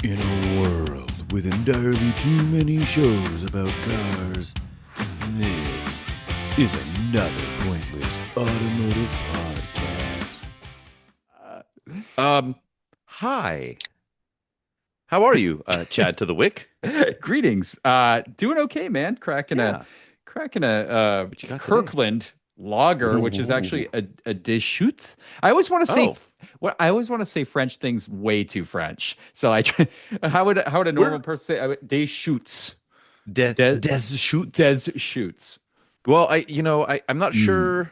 In a world with entirely too many shows about cars, this is another pointless automotive podcast. Hi. How are you, Chad to the Wick? Greetings. Doing okay, man. Cracking a Yeah. cracking a What you got today? Kirkland lager, which is actually a Deschutes. I always want to say Oh, I always want to say French things way too French. So how would a normal we're person say Deschutes? Des Des Shoots. Deschutes. Well, I'm not Mm. sure.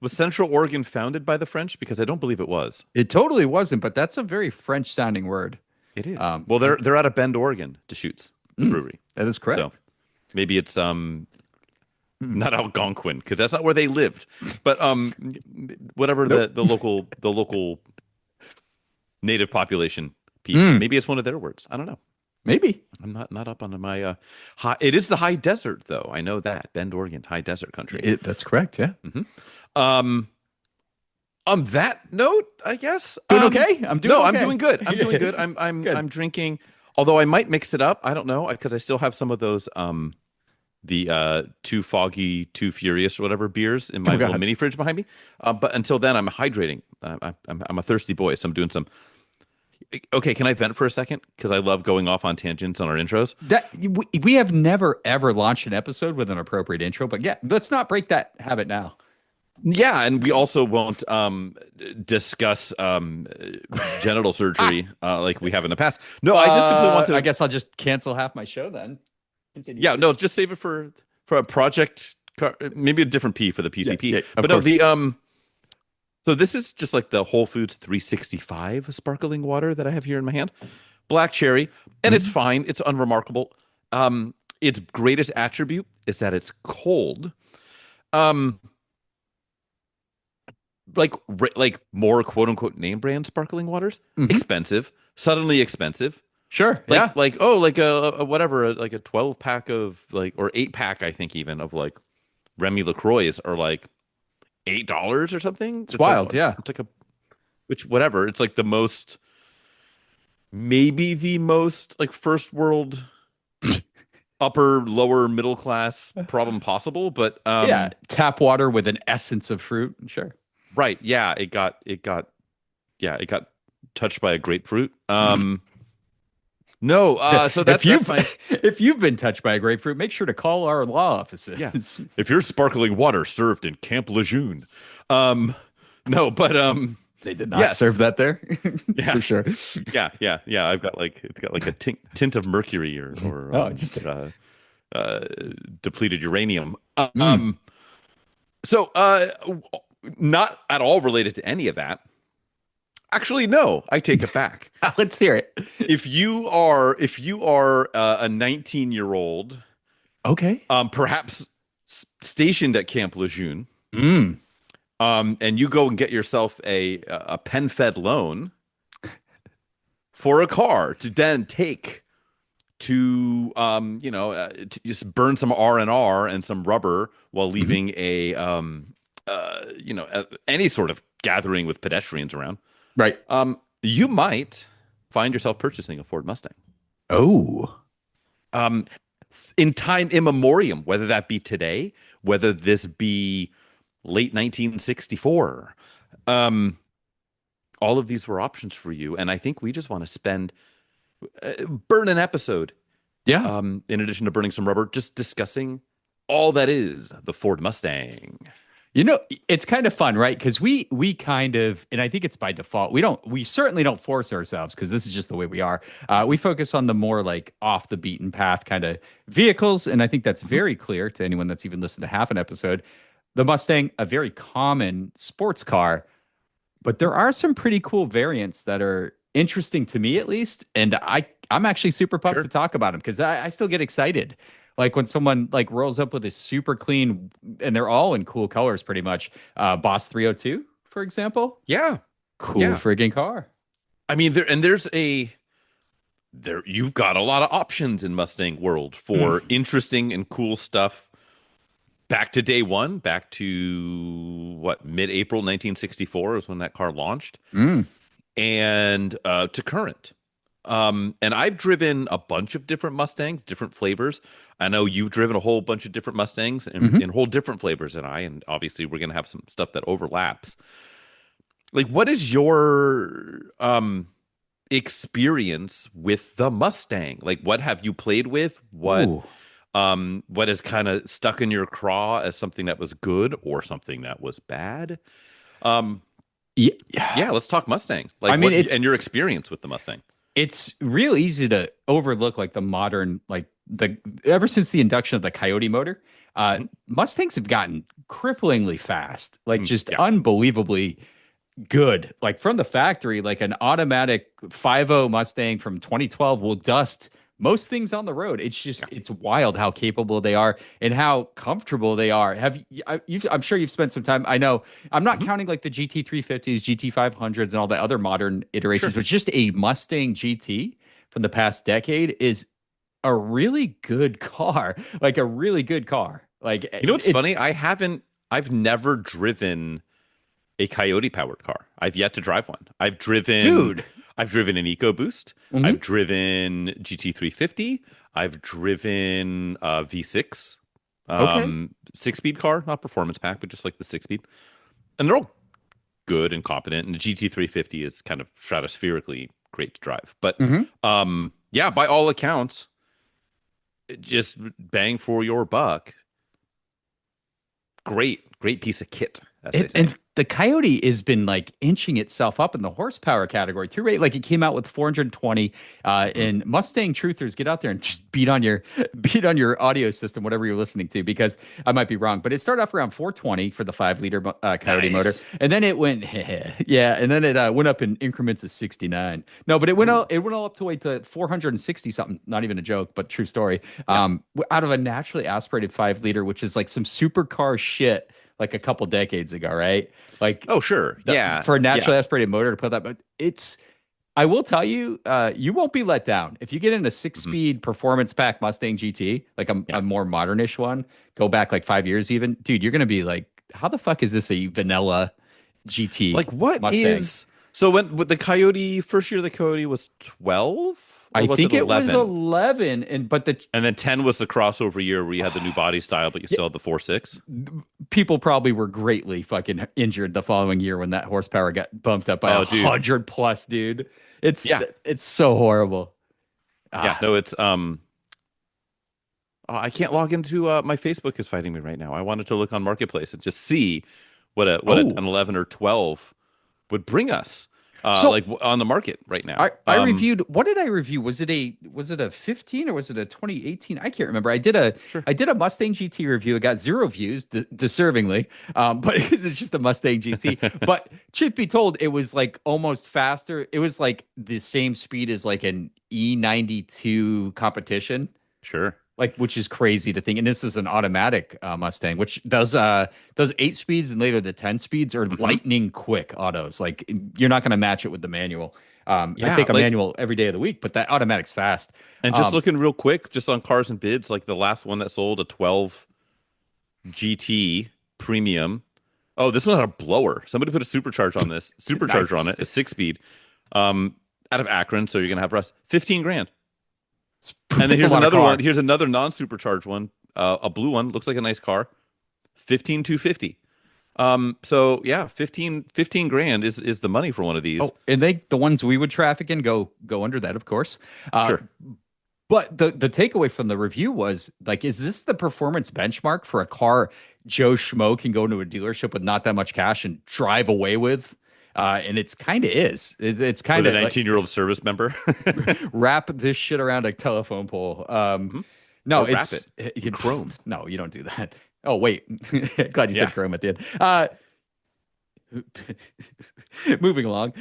Was Central Oregon founded by the French? Because I don't believe it was. It totally wasn't, but that's a very French sounding word. It is. Um, Well, they're out of Bend, Oregon, Deschutes, the mm, brewery. that is So correct. maybe it's Mm. not Algonquin because that's not where they lived. But whatever Nope. the local native population peeps. Mm. Maybe it's one of their words. I don't know. Maybe. I'm not up on my high. It is the high desert though. I know that Bend, Oregon, high desert country. That's correct. Yeah. hmm Um, on that note, I guess. Doing okay? I'm doing No, I'm okay. doing good. I'm doing good. I'm Good. I'm drinking. Although I might mix it up. I don't know because I still have some of those the too foggy, too furious or whatever beers in my Oh little God. mini fridge behind me. But until then, I'm hydrating. I'm a thirsty boy, so I'm doing some. Okay, can I vent for a second? Because I love going off on tangents on our intros. We have never ever launched an episode with an appropriate intro, but yeah, let's not break that habit now. Yeah, and we also won't discuss genital surgery like we have in the past. No, I just simply want I to. guess I'll just cancel half my show then. Continue, Yeah, please. no, just save it for a project, maybe a different P for the Yeah, PCP. yeah, of But no, course. the. So this is just like the Whole Foods 365 sparkling water that I have here in my hand, black cherry, and it's Mhm. fine. It's unremarkable. Its greatest attribute is that it's cold. Um, like more quote unquote name brand sparkling waters, Mhm. expensive, suddenly expensive. Sure. Like Yeah. like oh like a whatever like a 12 pack of like or 8 pack I think even of like Remy LaCroix are like $8 or something. It's wild. Yeah. It's like a which whatever. It's like the most maybe the most like first world upper lower middle class problem possible, but Yeah. Tap water with an essence of fruit. Sure. right, yeah, it got touched by a grapefruit. No, so If that's you've my if you've been touched by a grapefruit, make sure to call our law yeah. offices. If you're sparkling water served in Camp Lejeune, um, no, but They did not yes, serve that there. yeah, For sure. yeah. I've got like it's got like a tint of mercury or Oh, just uh, depleted uranium. mm. So not at all related to any of that. Actually, no, I take it back. Let's hear it. If you are a 19-year-old, Okay. perhaps stationed at Camp Lejeune, Mm. and you go and get yourself a pen-fed loan for a car to then take to to just burn some R&R and some rubber while Mhm. leaving any sort of gathering with pedestrians around. Right. You might find yourself purchasing a Ford Mustang. Oh. Um, in time immemorium, whether that be today, whether this be late 1964. All of these were options for you. And I think we just want to burn an episode, Yeah. in addition to burning some rubber, just discussing all that is the Ford Mustang. You know, it's kind of fun, right? Because we kind of, and I think it's by default. We certainly don't force ourselves because this is just the way we are. We focus on the more like off the beaten path kind of vehicles, and I think that's very clear to anyone that's even listened to half an episode. The Mustang, a very common sports car, but there are some pretty cool variants that are interesting to me at least, and I'm actually super pumped Sure. to talk about them because I still get excited. Like when someone like rolls up with a super clean, and they're all in cool colors pretty much. Boss 302, for example, Yeah. cool Yeah. friggin' car. I mean, there you've got a lot of options in Mustang world for interesting and cool stuff. Back to day one, back to what, mid-April 1964 is when that car launched, Mm. and to current. And I've driven a bunch of different Mustangs, different flavors. I know you've driven a whole bunch of different Mustangs and Mhm. in whole different flavors than I, and obviously we're gonna have some stuff that overlaps. Like, what is your experience with the Mustang? Like, what have you played with? Ooh. What has kind of stuck in your craw as something that was good or something that was bad? Um, Yeah. yeah, let's talk Mustang. I Like, mean, what and your experience with the Mustang. it's real easy to overlook like the modern like the ever since the induction of the Coyote motor, Mhm. Mustangs have gotten cripplingly fast, like just Yeah, unbelievably good. Like from the factory, like an automatic 5.0 Mustang from 2012 will dust most things on the road. It's just yeah. it's wild how capable they are and how comfortable they are. I'm sure you've spent some time. I know I'm not Mhm. counting like the GT 350s, GT 500s, and all the other modern iterations, Sure. but just a Mustang GT from the past decade is a really good car. Like a really good car. Like You know what's it, funny? I've never driven a Coyote powered car. I've yet to drive one. dude. I've driven an EcoBoost. I've Mhm. driven GT350. I've driven V6, Okay. 6 speed car, not performance pack, but just like the 6 speed. And they're all good and competent. And the GT350 is kind of stratospherically great to drive. But Mhm. yeah, by all accounts, just bang for your buck. Great piece of kit, as they say. And the Coyote has been like inching itself up in the horsepower category too, right? Like it came out with 420, Mhm. and Mustang truthers get out there and just beat on your beat on your audio system, whatever you're listening to, because I might be wrong, but it started off around 420 for the 5 liter Coyote motor, Nice. and then it went yeah, and then it went up in increments of 69. No, but Ooh. it went all up to like to 460 something. Not even a joke, but true story. Yeah. Out of a naturally aspirated 5 liter, which is like some supercar shit like a couple decades ago, right? Like Oh, sure. Yeah. for a Yeah. naturally aspirated motor to put that, but I will tell you, you won't be let down if you get in a six Mhm. speed performance pack Mustang GT, like Yeah. a more modernish one. Go back like 5 years, even, dude. You're gonna be like, how the fuck is this a vanilla GT Like, what Mustang? is so when with the Coyote first year, the Coyote was 12 or I was it think it was 11? 11, and but the And then 10 was the crossover year where you had the new body style, but you still had the 4.6. people probably were greatly fucking injured the following year when that horsepower got bumped up by a Oh, dude. hundred plus, dude. It's Yeah. it's so horrible. Yeah. Ah, No, it's I can't log into my Facebook is fighting me right now. I wanted to look on Marketplace and just see oh, an 11 or 12 would bring us so on the market right now. I reviewed. What did I review? Was it a 15 or was it a 2018? I can't remember. Sure. I did a Mustang GT review. It got 0 views, deservingly, but it's just a Mustang GT. But truth be told, it was like almost faster. It was like the same speed as like an E92 competition, Sure. like which is crazy to think. And this is an automatic Mustang, which does 8 speeds, and later the 10 speeds are Hmm. lightning quick autos. Like you're not going to match it with the manual. I Yeah, take a manual every day of the week, but that automatic's fast. and just Um, looking real quick, just on cars and bids, like the last one that sold a 12 GT premium. Oh, this one had a blower. Somebody put a supercharger on nice. it, a 6 speed, um, out of Akron. So you're gonna have rust. 15 grand. And then It's a here's lot of another one. car. Here's another non-supercharged one, a blue one. Looks like a nice car. 15,250. So yeah, 15 grand is the money for one of these. Oh, and the ones we would traffic in go under that, of course. Uh, Sure. But the takeaway from the review was like, is this the performance benchmark for a car Joe Schmo can go into a dealership with not that much cash and drive away with? And it's kind of is. It's With kind a of like 19-year-old service member. wrap this shit around a telephone pole. Mhm. No, Or wrap it it's in chrome. no, you don't do that. Oh wait, glad you Yeah. said chrome at the end. Moving along.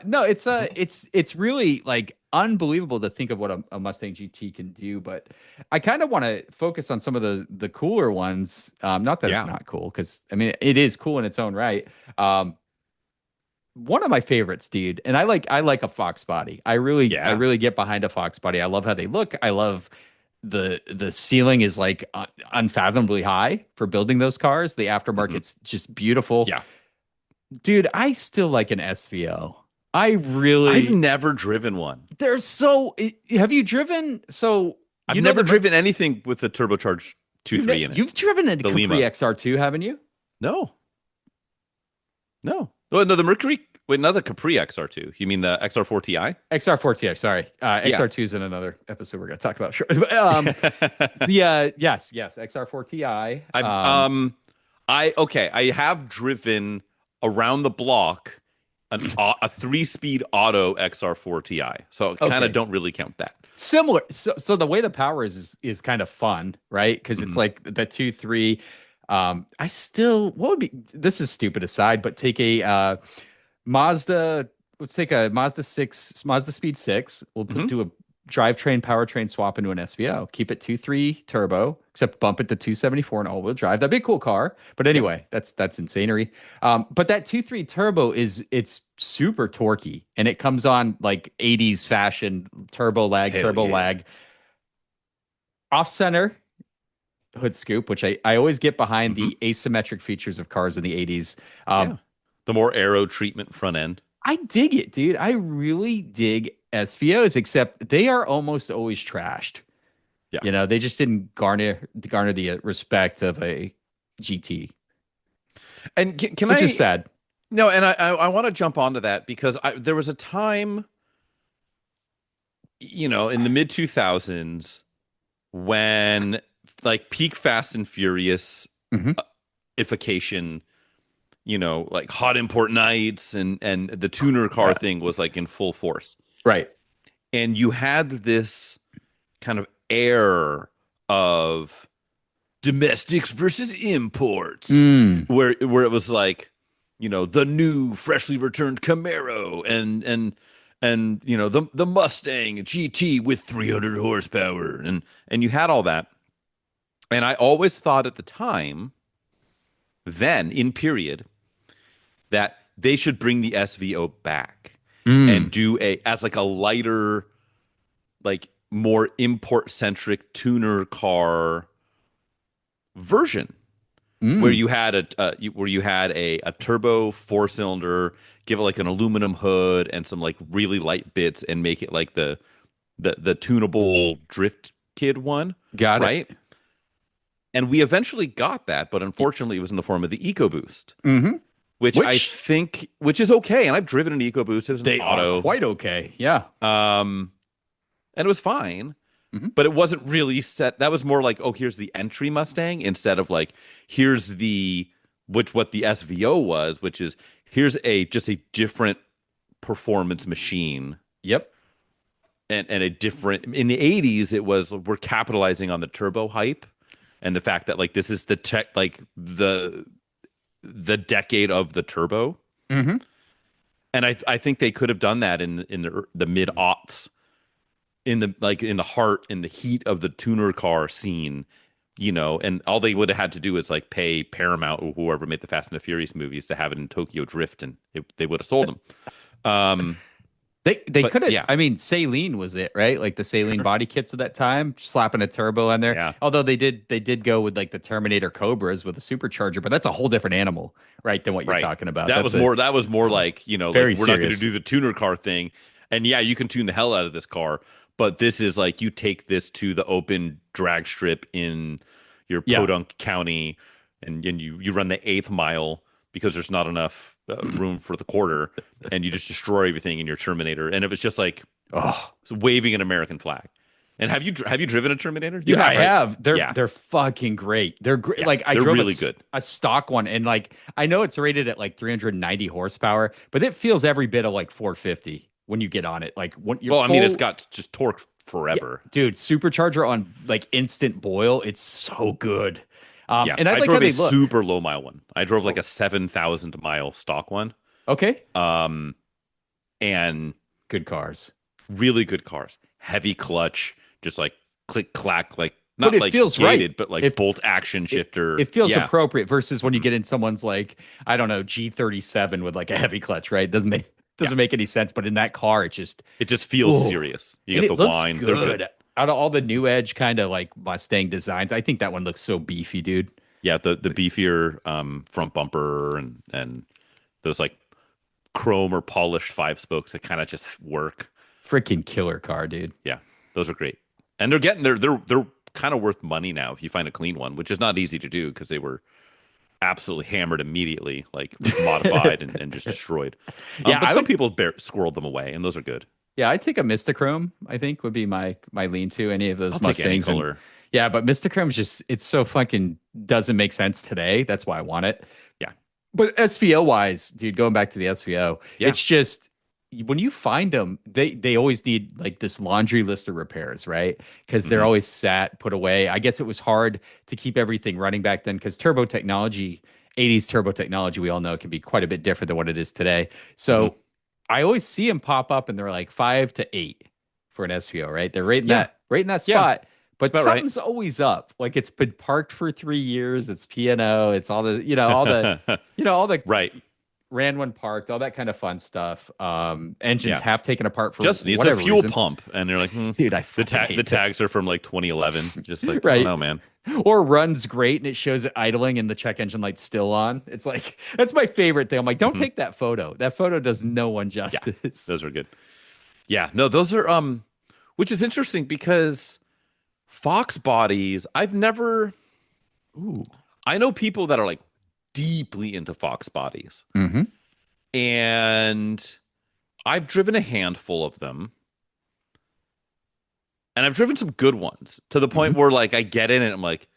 No, Mhm. it's really like unbelievable to think of what a Mustang GT can do, but I kind of want to focus on some of the cooler ones. Not that it's Yeah. not cool, because I mean it is cool in its own right. One of my favorites, dude, and I like a Fox body. I Yeah. really get behind a Fox body. I love how they look. I love the ceiling is like unfathomably high for building those cars. The Mhm. aftermarket's just beautiful. Yeah. Dude, I still like an SVO. I've never driven one. They're so. Have you driven? So I've never driven anything with a turbocharged 2.3 in it. You've driven a The Capri Lima. XR2, haven't you? No, no. Oh, no, the Mercury. Wait, not the Capri XR2. You mean the XR4 Ti? XR4 Ti, sorry. Yeah. XR2 is in another episode we're going to talk about. Sure. Yes, XR4 Ti. I have driven around the block a 3-speed auto XR4 Ti. So kind of don't really count that. Similar. So the way the power is kind of fun, right? Because it's like the 2.3. This is stupid aside, but take a Mazda. Let's take a Mazda Speed 6. We'll do a drivetrain powertrain swap into an SVO. Keep it 2.3 turbo, except bump it to 274 and all-wheel drive. That'd be a cool car. But anyway, that's insanery. But that 2.3 turbo it's super torquey, and it comes on like 80s fashion turbo lag. Off center hood scoop, which I always get behind the asymmetric features of cars in the 80s. The more aero treatment front end. I dig it, dude. I really dig SVOs, except they are almost always trashed. Yeah. You know, they just didn't garner the respect of a GT. And can Which is sad. No, and I want to jump onto that because there was a time, in the mid 2000s when like peak Fast and Furious ification, like hot import nights and the tuner car thing was like in full force. Right. And you had this kind of air of domestics versus imports where it was like, the new freshly returned Camaro and the Mustang GT with 300 horsepower and you had all that. And I always thought at the time, then in period, that they should bring the SVO back and do as like a lighter, like more import centric tuner car version where you had a turbo 4-cylinder, give it like an aluminum hood and some like really light bits and make it like the tunable drift kid one. Got it. Right. And we eventually got that, but unfortunately it was in the form of the EcoBoost. Which I think is okay, and I've driven an EcoBoost. It was an auto, quite okay, yeah. And it was fine, but it wasn't really set. That was more like, oh, here's the entry Mustang instead of like, here's what the SVO was, which is here's just a different performance machine. Yep. And a different in the 80s, it was we're capitalizing on the turbo hype and the fact that like this is the tech like the decade of the turbo. And I think they could have done that in the mid aughts in the heat of the tuner car scene, and all they would have had to do is like pay Paramount or whoever made the Fast and the Furious movies to have it in Tokyo Drift, and they would have sold them. They could have. Yeah. I mean, Saline was it, right? Like the Saline body kits of that time, slapping a turbo on there. Yeah. Although they did go with like the Terminator Cobras with a supercharger, but that's a whole different animal, right? Than what you're talking about. That was more like we're not going to do the tuner car thing. And yeah, you can tune the hell out of this car, but this is like you take this to the open drag strip in your Podunk County, and you run the 8th mile because there's not enough room for the quarter, and you just destroy everything in your Terminator. And it was just like waving an American flag. And have you driven a Terminator? I have. They're fucking great. They're great. Yeah, like I drove really good. A stock one, and like I know it's rated at like 390 horsepower, but it feels every bit of like 450 when you get on it. Like when you're I mean, it's got just torque forever, dude. Supercharger on like instant boil. It's so good. And I drove a super low mile one. I drove like a 7,000 mile stock one. Okay. And good cars, really good cars, heavy clutch, just like click clack, like not but it like feels gated, right. but like bolt action shifter. It feels appropriate versus when you get in someone's like, I don't know, G37 with like a heavy clutch, right? Doesn't make any sense. But in that car, it just feels serious. You get the wine. Good. Out of all the new edge kind of like Mustang designs, I think that one looks so beefy, dude. Yeah, the beefier front bumper and those like chrome or polished 5-spokes that kind of just work. Freaking killer car, dude. Yeah, those are great. And they're kind of worth money now if you find a clean one, which is not easy to do because they were absolutely hammered immediately, like modified and just destroyed. Yeah, but some people squirreled them away, and those are good. Yeah, I'd take a Mistachrome, I think would be my lean to any of those I'll take any Mustangs. color. Yeah, but Mistachome's just, it's so fucking doesn't make sense today. That's why I want it. Yeah. But SVO wise, dude, going back to the SVO, Yeah. it's just when you find them, they always need like this laundry list of repairs, right? Because they're always sat, put away. I guess it was hard to keep everything running back then because turbo technology, 80s turbo technology, we all know can be quite a bit different than what it is today. So I always see them pop up and they're like 5 to 8 for an SVO, right? They're right in that spot. But something's always up. Like it's been parked for 3 years. It's P&O. It's all the, all the right. ran when parked, all that kind of fun stuff. Engines have taken apart for just needs whatever a fuel reason. pump, and you're like, dude, the tags are from like 2011. Just like, right. I don't know, man. Or runs great and it shows it idling and the check engine light's still on. It's like that's my favorite thing. I'm like, don't take that photo. That photo does no one justice. Yeah, those are good. Yeah, no, those are which is interesting because Fox bodies, I know people that are like deeply into Fox bodies. And I've driven a handful of them. And I've driven some good ones to the point where like I get in and I'm like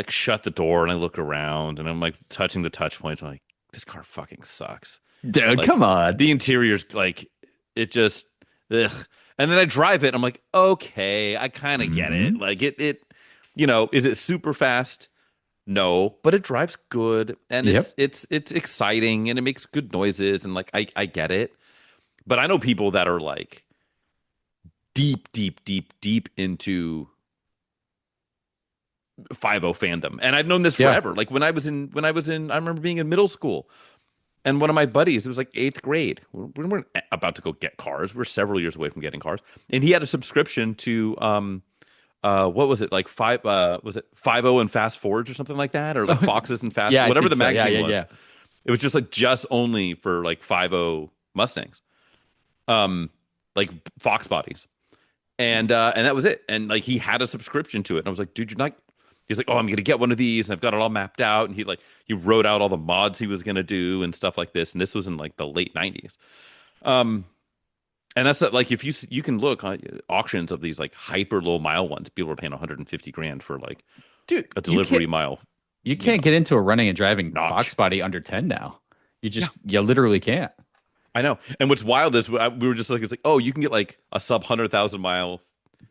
shut the door and I look around and I'm like touching the touch points. I'm like, this car fucking sucks. Dude, like, come on. The interior's like, it just, ugh. And then I drive it and I'm like, okay, I kind of get it. Like it, is it super fast? No, but it drives good and it's exciting and it makes good noises and like I get it. But I know people that are like deep into 5.0 fandom. And I've known this forever. Like when I was in I remember being in middle school and one of my buddies, it was like 8th grade. We weren't about to go get cars. We're several years away from getting cars. And he had a subscription to what was it? Like 5.0 and Fast Forwards or something like that? Or like Foxes and Fast, whatever the magazine was. It was just only for like 5.0 Mustangs. Like Fox bodies. And that was it. And like he had a subscription to it. And I was like, dude, you're not. He's like, oh, I'm gonna get one of these, and I've got it all mapped out. And he wrote out all the mods he was gonna do and stuff like this. And this was in like the late 90s. And that's like if you can look on auctions of these like hyper low mile ones, people are paying 150 grand for like a delivery mile. You can't get into a running and driving Fox body under 10 now. You literally can't. I know. And what's wild is we were just like, it's like, oh, you can get like a sub 100,000 mile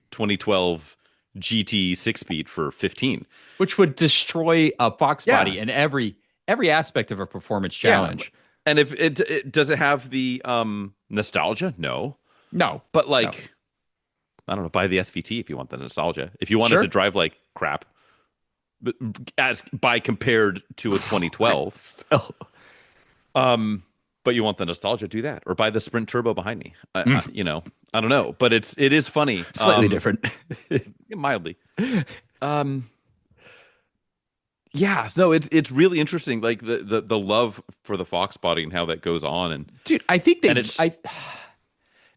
2012 GT 6-speed for 15, which would destroy a Fox body in every aspect of a performance challenge. And if it does it have the nostalgia? No. But like, I don't know, buy the SVT if you want the nostalgia. If you want it to drive like crap, but by compared to a 2012. But you want the nostalgia, do that, or buy the Sprint Turbo behind me. I don't know, but it is funny, slightly different, mildly. Yeah, no, it's really interesting, like the love for the Fox body and how that goes on. And dude, I think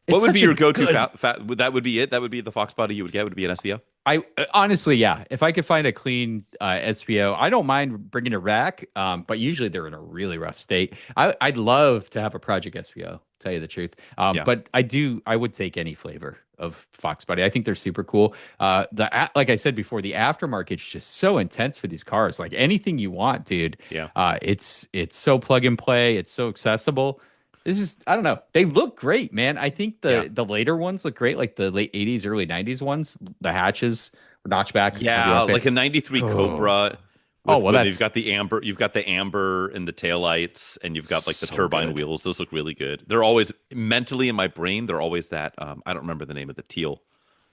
what would be your go-to that would be it? That would be the Fox body you would get would be an SVO. I honestly, yeah. If I could find a clean SVO, I don't mind bringing it back. But usually they're in a really rough state. I'd love to have a Project SVO. Tell you the truth. But I would take any flavor of Fox body. I think they're super cool. Like I said before, the aftermarket's just so intense for these cars. Like anything you want, dude. Yeah. It's so plug and play. It's so accessible. This is, I don't know. They look great, man. I think the later ones look great, like the late 80s, early 90s ones. The hatches, notchback. Yeah, like a 93 Cobra. You've got the amber in the taillights, and you've got like the turbine wheels. Those look really good. They're always mentally in my brain. They're always that. I don't remember the name of the teal,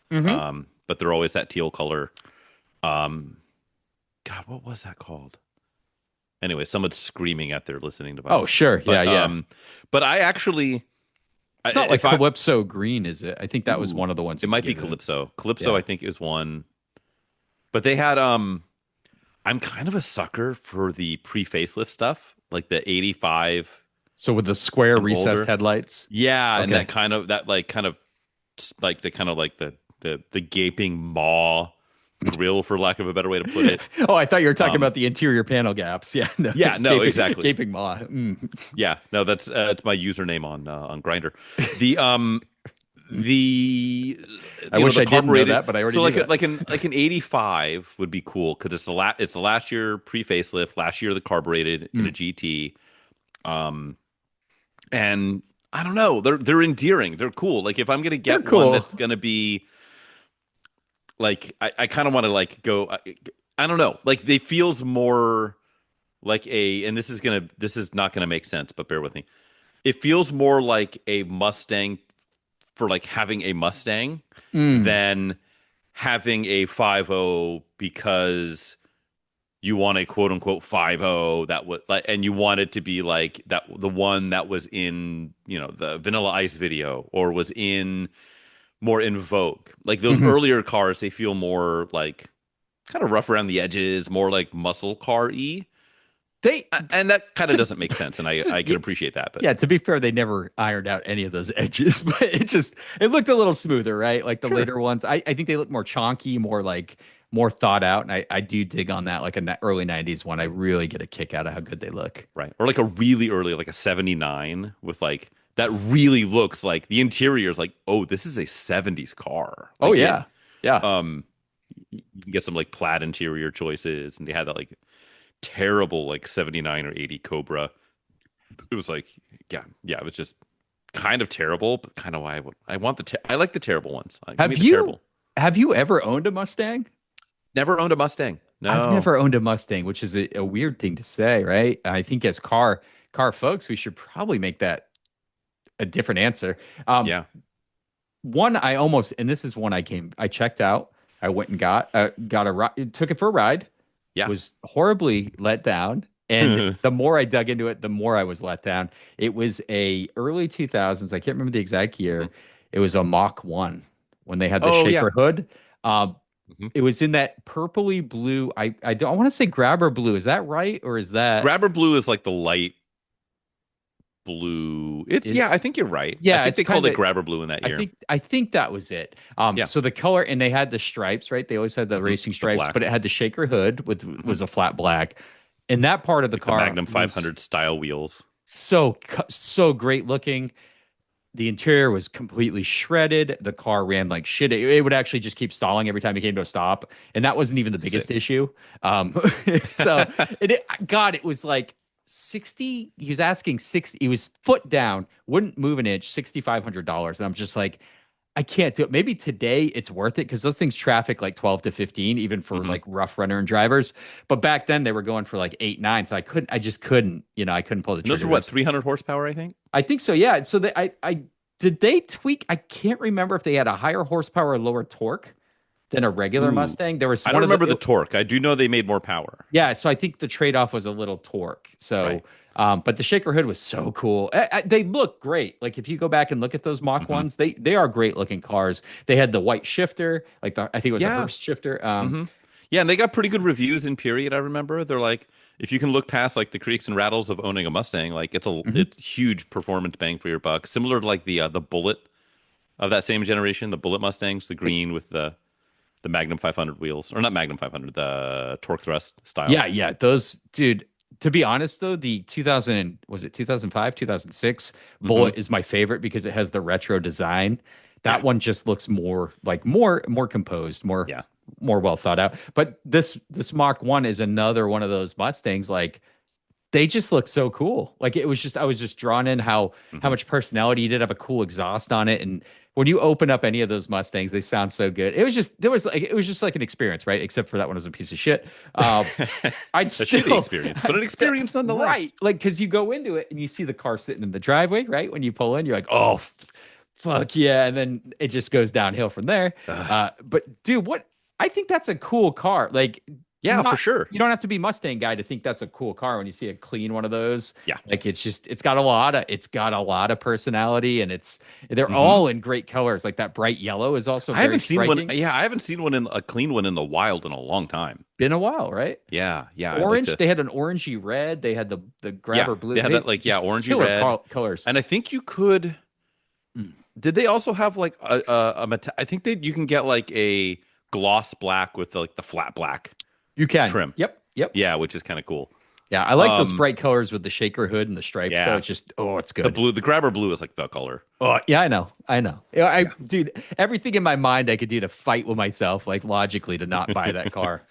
but they're always that teal color. God, what was that called? Anyway, someone's screaming at their listening device. Oh, sure. Yeah. But I actually... It's not like Calypso Green, is it? I think that was one of the ones. It might be Calypso. Calypso, I think, is one. But they had... I'm kind of a sucker for the pre-facelift stuff, like the 85 So with the square I'm recessed older. headlights. Yeah, and Okay. that kind of that like kind of like the gaping maw grill, for lack of a better way to put it. Oh, I thought you were talking Um, about the interior panel gaps. Yeah, no, yeah, no, exactly. gaping maw. Mm. Yeah, no, that's it's my username on Grinder. The the I you know wish the I didn't know carbureted. that, but I already So knew that. like an 85 would be cool because it's the last year pre facelift, last year the carbureted in a Mm. GT. Um, and I don't know, they're endearing, they're cool. Like if I'm gonna They're get one cool. that's gonna be like I kind of want to like go. I don't know, like they feels more like a, and this is not gonna make sense, but bear with me. It feels more like a Mustang for like having a Mustang Mm. than having a 5.0 because you want a quote unquote 5.0 that was like, and you want it to be like that, the one that was in, you know, the Vanilla Ice video or was in more in vogue. Like those Hmm. earlier cars, they feel more like kind of rough around the edges, more like muscle car y. They And that kind of to, doesn't make sense. And I can yeah, appreciate that. But yeah, to be fair, they never ironed out any of those edges, but it looked a little smoother, right? Like the sure. later ones. I think they look more chonky, more like more thought out. And I do dig on that, like an early 90s one. I really get a kick out of how good they look. Right. Or like a really early, like a 79 with like, that really looks like the interior is like, oh, this is a 70s car. Oh Like it, yeah. Yeah. um, you can get some like plaid interior choices, and they had that like terrible like 79 or 80 Cobra. It was like, yeah, it was just kind of terrible, but kind of why I want I like the terrible ones. Give me Have the you terrible. have you ever owned a Mustang? Never owned a Mustang. I've No. never owned a Mustang, which is a weird thing to say, right? I think as car folks, we should probably make that a different answer. Um, Yeah. One I almost, and this is one I checked out. I went and got a ride, took it for a ride, Yeah. was horribly let down. And the more I dug into it, the more I was let down. It was a early 2000s. I can't remember the exact Mhm. year. It was a Mach 1 when they had the Oh yeah. shaker hood. Um, Mhm. it was in that purpley blue. I don't want to say grabber blue. Is that right? Or is that Grabber blue is like the light blue. It's is yeah, I think you're right. I yeah, think it's they called kind it of grabber blue in that year. I think that was it. Yeah. So the color and they had the stripes, right? They always had the racing The stripes, but black. it had the shaker hood with Hmm. was a flat black. And that part of the Like the car Magnum was 500 style wheels. so great looking. The interior was completely shredded. The car ran like shit. It would actually just keep stalling every time it came to a stop, and that wasn't even the biggest Sick. issue. Um, so God, it was like 60. He was asking 60. He was foot down, wouldn't move an inch, $6,500, and I'm just like, I can't do it. Maybe today it's worth it because those things traffic like 12 to 15, even for Hmm. like rough runner and drivers. But back then they were going for like 8, 9. So I just couldn't, I couldn't pull the And those are trigger. what, That's 300 horsepower, I think? I think so. Yeah. So I did they tweak? I can't remember if they had a higher horsepower or lower torque than a regular Ooh. Mustang. There was I don't one of the remember the torque. I do know they made more power. yeah. So I think the trade off was a little torque. Right. So, but the shaker hood was so cool. They look great. Like if you go back and look at those Mach Hmm. ones, they are great looking cars. They had the white shifter, like I think it was a Yeah. Hurst shifter. Hmm. Yeah, and they got pretty good reviews in period, I remember. They're like, if you can look past like the creaks and rattles of owning a Mustang, like Mhm. it's huge performance bang for your buck. Similar to like the Bullet of that same generation, the Bullet Mustangs, the green with the Magnum 500 wheels, or not Magnum 500, the torque thrust style. Yeah, yeah. Those, dude, to be honest though, the 2000, was it 2005, 2006 Hmm. Bullet is my favorite because it has the retro design. Yeah. That one just looks more like more composed, Yeah. more well thought out. But this Mach 1 is another one of those Mustangs like they just look so cool. Like it was just I was just drawn in how Hmm. much personality. You did have a cool exhaust on it, and when you open up any of those Mustangs, they sound so good. It was just like an experience, right? Except for that one was a piece of shit. I'd A shitty still experience, but I'd an still experience nonetheless. right, like because you go into it and you see the car sitting in the driveway, right? When you pull in, you're like, oh. Fuck yeah. And then it just goes downhill from there. Ugh. But dude, what I think that's a cool car. Like Yeah, for sure. You don't have to be Mustang guy to think that's a cool car when you see a clean one of those. Yeah. Like it's got a lot of personality, and they're Mhm. all in great colors. Like that bright yellow is also I very haven't seen one. striking. Yeah, I haven't seen one in a clean one in the wild in a long time. Been a while, right? Yeah, yeah. I'd like Orange. to. They had an orangey red. They had the Yeah, grabber blue. they had that like just orangey killer red, colors. and I think you could. Mm. Did they also have like I think that you can get like a gloss black with like the flat black You can. trim. Yep. Yep. Yeah, which is kind of cool. Yeah, I like those Um, bright colors with the shaker hood and the stripes. Though Yeah. it's just it's the good. grabber blue is like the color. Oh yeah, I know. Yeah, dude, everything in my mind I could do to fight with myself, like logically, to not buy that car.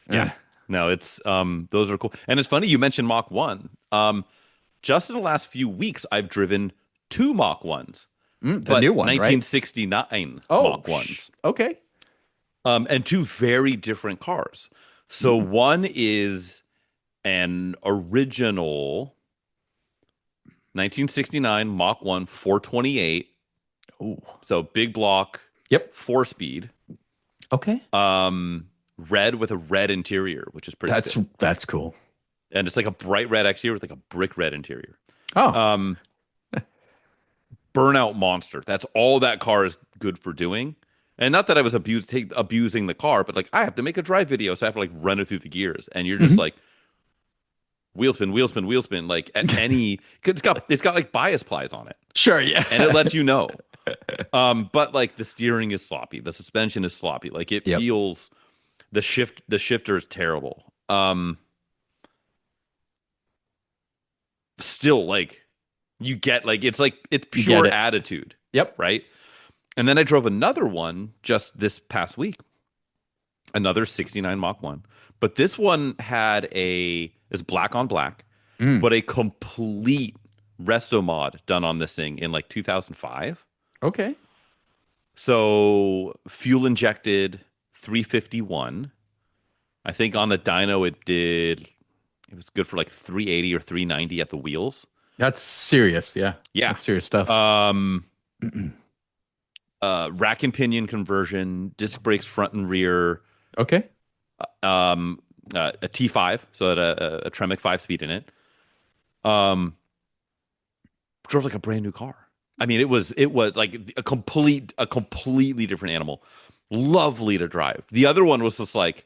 Yeah. No, it's those are cool. And it's funny you mentioned Mach 1. Just in the last few weeks I've driven two Mach 1s. The new one, right? 1969 Mach 1s. Okay. And two very different cars. So one is an original 1969 Mach 1 428. Oh. So big block, Yep. 4-speed. Okay. Red with a red interior, which is pretty sick. That's cool. And it's like a bright red exterior with like a brick red interior. Oh. Burnout monster. That's all that car is good for doing. And not that I was abusing the car, but like I have to make a drive video, so I have to like run it through the gears, and you're just like wheel spin, wheel spin, wheel spin. Like at any, it's got like bias plies on it, Sure, yeah. and it lets you know. But like the steering is sloppy, the suspension is sloppy. Like it feels the shifter is terrible. Still like you get like it's pure attitude. Yep. Right. And then I drove another one just this past week, another 69 Mach 1. But this one is black on black, but a complete resto mod done on this thing in like 2005. Okay. So fuel injected 351. I think on the dyno it was good for like 380 or 390 at the wheels. That's serious. Yeah. Yeah. That's serious stuff. Rack and pinion conversion, disc brakes front and rear. Okay. A T5, so a Tremec 5-speed in it. Drove like a brand new car. I mean, it was like a completely different animal. Lovely to drive. The other one was just like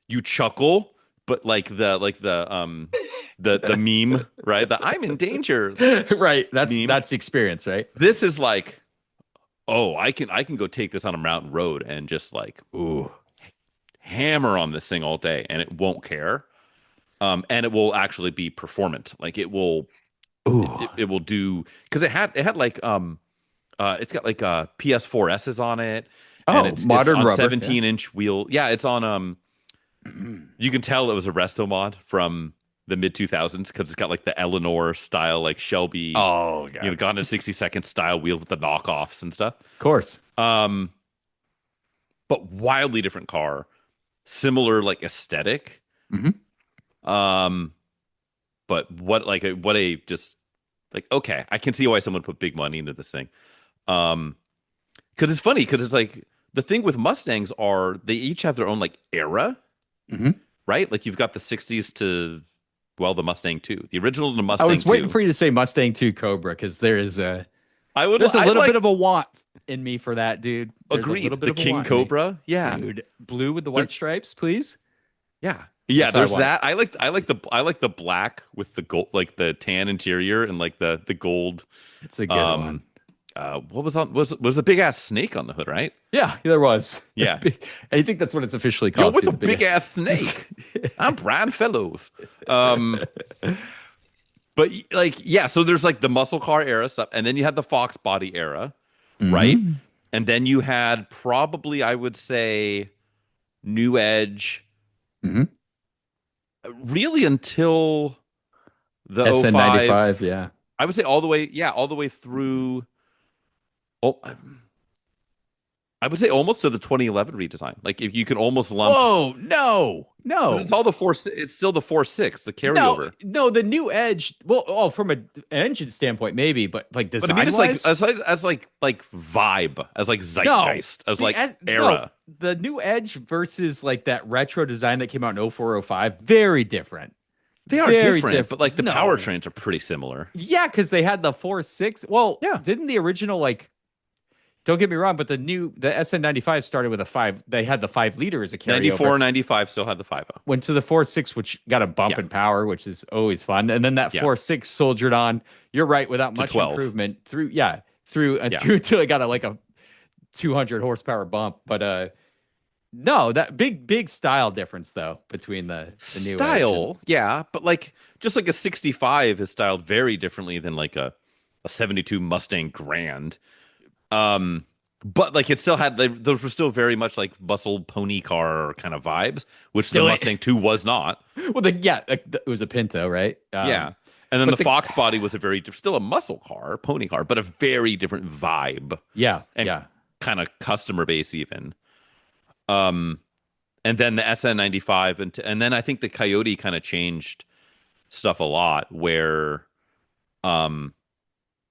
you chuckle, but like the meme, right? The I'm in danger. Right. That's meme. the experience, right? This is like, oh, I can go take this on a mountain road and just like hammer on this thing all day, and it won't care. And it will actually be performant. Like it will it will do, because it had like it's got like PS4S's on it. Oh, and it's modern on rubber, 17-inch wheel. Yeah, it's on you can tell it was a resto mod from the mid 2000s because it's got like the Eleanor style, like Shelby. Oh, God. Gone in 60-second style wheel with the knockoffs and stuff. Of course. But wildly different car, similar like aesthetic. But what a just like, okay, I can see why someone put big money into this thing. Because it's funny, because it's like the thing with Mustangs are they each have their own like era, right? Like you've got the 60s to the Mustang 2, the original, the Mustang 2. I was waiting for you to say Mustang 2 Cobra, because there's a little bit of a want in me for that, dude. There's agreed. The of a King want in me. Cobra, yeah, dude. Blue with the white stripes, please. Yeah. That's There's what I that. I like the black with the gold, like the tan interior, and like the gold. It's a good one. What was on was a big ass snake on the hood, right? Yeah, there was. Yeah. I think that's what it's officially Yo, called. with too, a big ass snake. I'm Brian Fellows. But like, yeah, so there's like the muscle car era stuff, and then you had the Fox body era, right? And then you had probably, I would say, New Edge. Really until the SN95, yeah. I would say all the way through. Oh, I would say almost to the 2011 redesign. Like if you could almost lump. Whoa, no. No, It's all the four. It's still the 4.6, the carryover. no, the new Edge. Well, from an engine standpoint, maybe, but like But I mean, design it's like wise, as like vibe, as like no. zeitgeist, as like era. No, the new Edge versus like that retro design that came out in 0405, very different. They are Very different, but like the No. powertrains are pretty similar. Yeah, because they had the 4.6. Well, Yeah. didn't the original like? Don't get me wrong, but the SN95 started with a 5. They had the 5 liter as a carryover. 94, 95 still had the 5.0. Went to the 4.6, which got a bump Yeah. in power, which is always fun. And then that Yeah. 4.6 soldiered on. You're right, without much 12. improvement through until it got a 200 horsepower bump. But no, that big style difference though between the new Style, yeah, but like just like a 65 is styled very differently than like a 72 Mustang Grand. But like it still had those were still very much like muscle pony car kind of vibes, which Still- the Mustang 2 was not. Well, it was a Pinto, right? Yeah. And then but the Fox body was still a muscle car, pony car, but a very different vibe. Yeah, And yeah. kind of customer base even. And then the SN95 and then I think the Coyote kind of changed stuff a lot where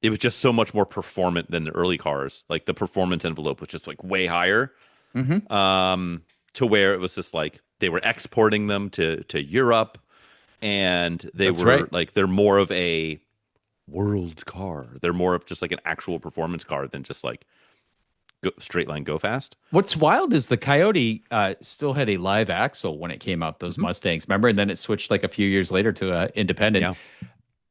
it was just so much more performant than the early cars. Like the performance envelope was just like way higher. To where it was just like they were exporting them to Europe, and That's were right. like they're more of a world car. They're more of just like an actual performance car than just like straight line go fast. What's wild is the Coyote still had a live axle when it came out, those Mustangs, remember? And then it switched like a few years later to independent. Yeah.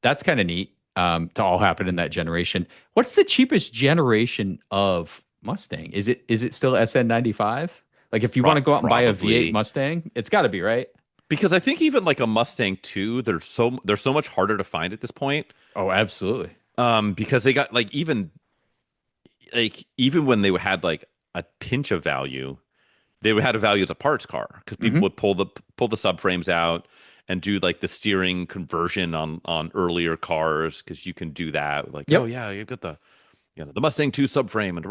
That's kind of neat to all happen in that generation. What's the cheapest generation of Mustang? Is it still SN95? Like if you want to go out and buy a Probably. V8 Mustang, it's got to be, right? Because I think even like a Mustang 2, they're so much harder to find at this point. Oh, absolutely. Because they got like even when they had like a pinch of value, they would had a value as a parts car because people would pull the subframes out and do like the steering conversion on earlier cars because you can do that. Like, Yep. oh yeah, you've got the Mustang 2 subframe and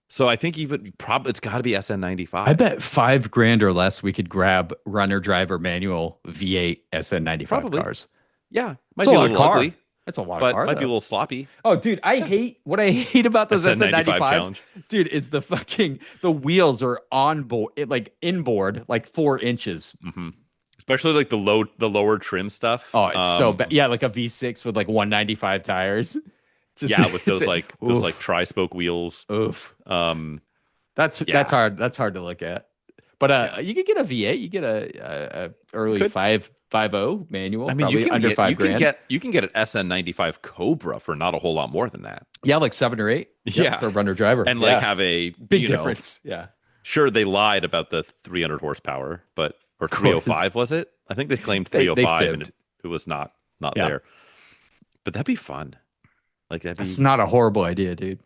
so I think even probably it's got to be SN95. I bet $5,000 or less we could grab runner driver manual V8 SN95 Probably. cars. Yeah, might It's be a a lot of little car. ugly, That's a lot but of car. might be a though. little sloppy. Oh, dude, I hate about those SN95 SN95s, challenge. dude, is the wheels are on board, like inboard, like 4 inches. Especially like the lower trim stuff. Oh, it's so bad. Yeah, like a V6 with like 195 tires. Just, Yeah, with those oof, tri-spoke wheels. oof. Yeah. That's hard. That's hard to look at. But you could get a V8. You get a early Could. 5.50 manual. I mean, probably under $5,000. you can get an SN95 Cobra for not a whole lot more than that. Yeah, like 7 or 8. Yep, Yeah. for a runner driver, And Yeah. like have a big difference. Yeah. Sure, they lied about the 300 horsepower, but or course. 305 was it? I think they claimed They 305 and fibbed. it was not Yeah. there. But that'd be fun. Like that'd be That's not a horrible idea, dude.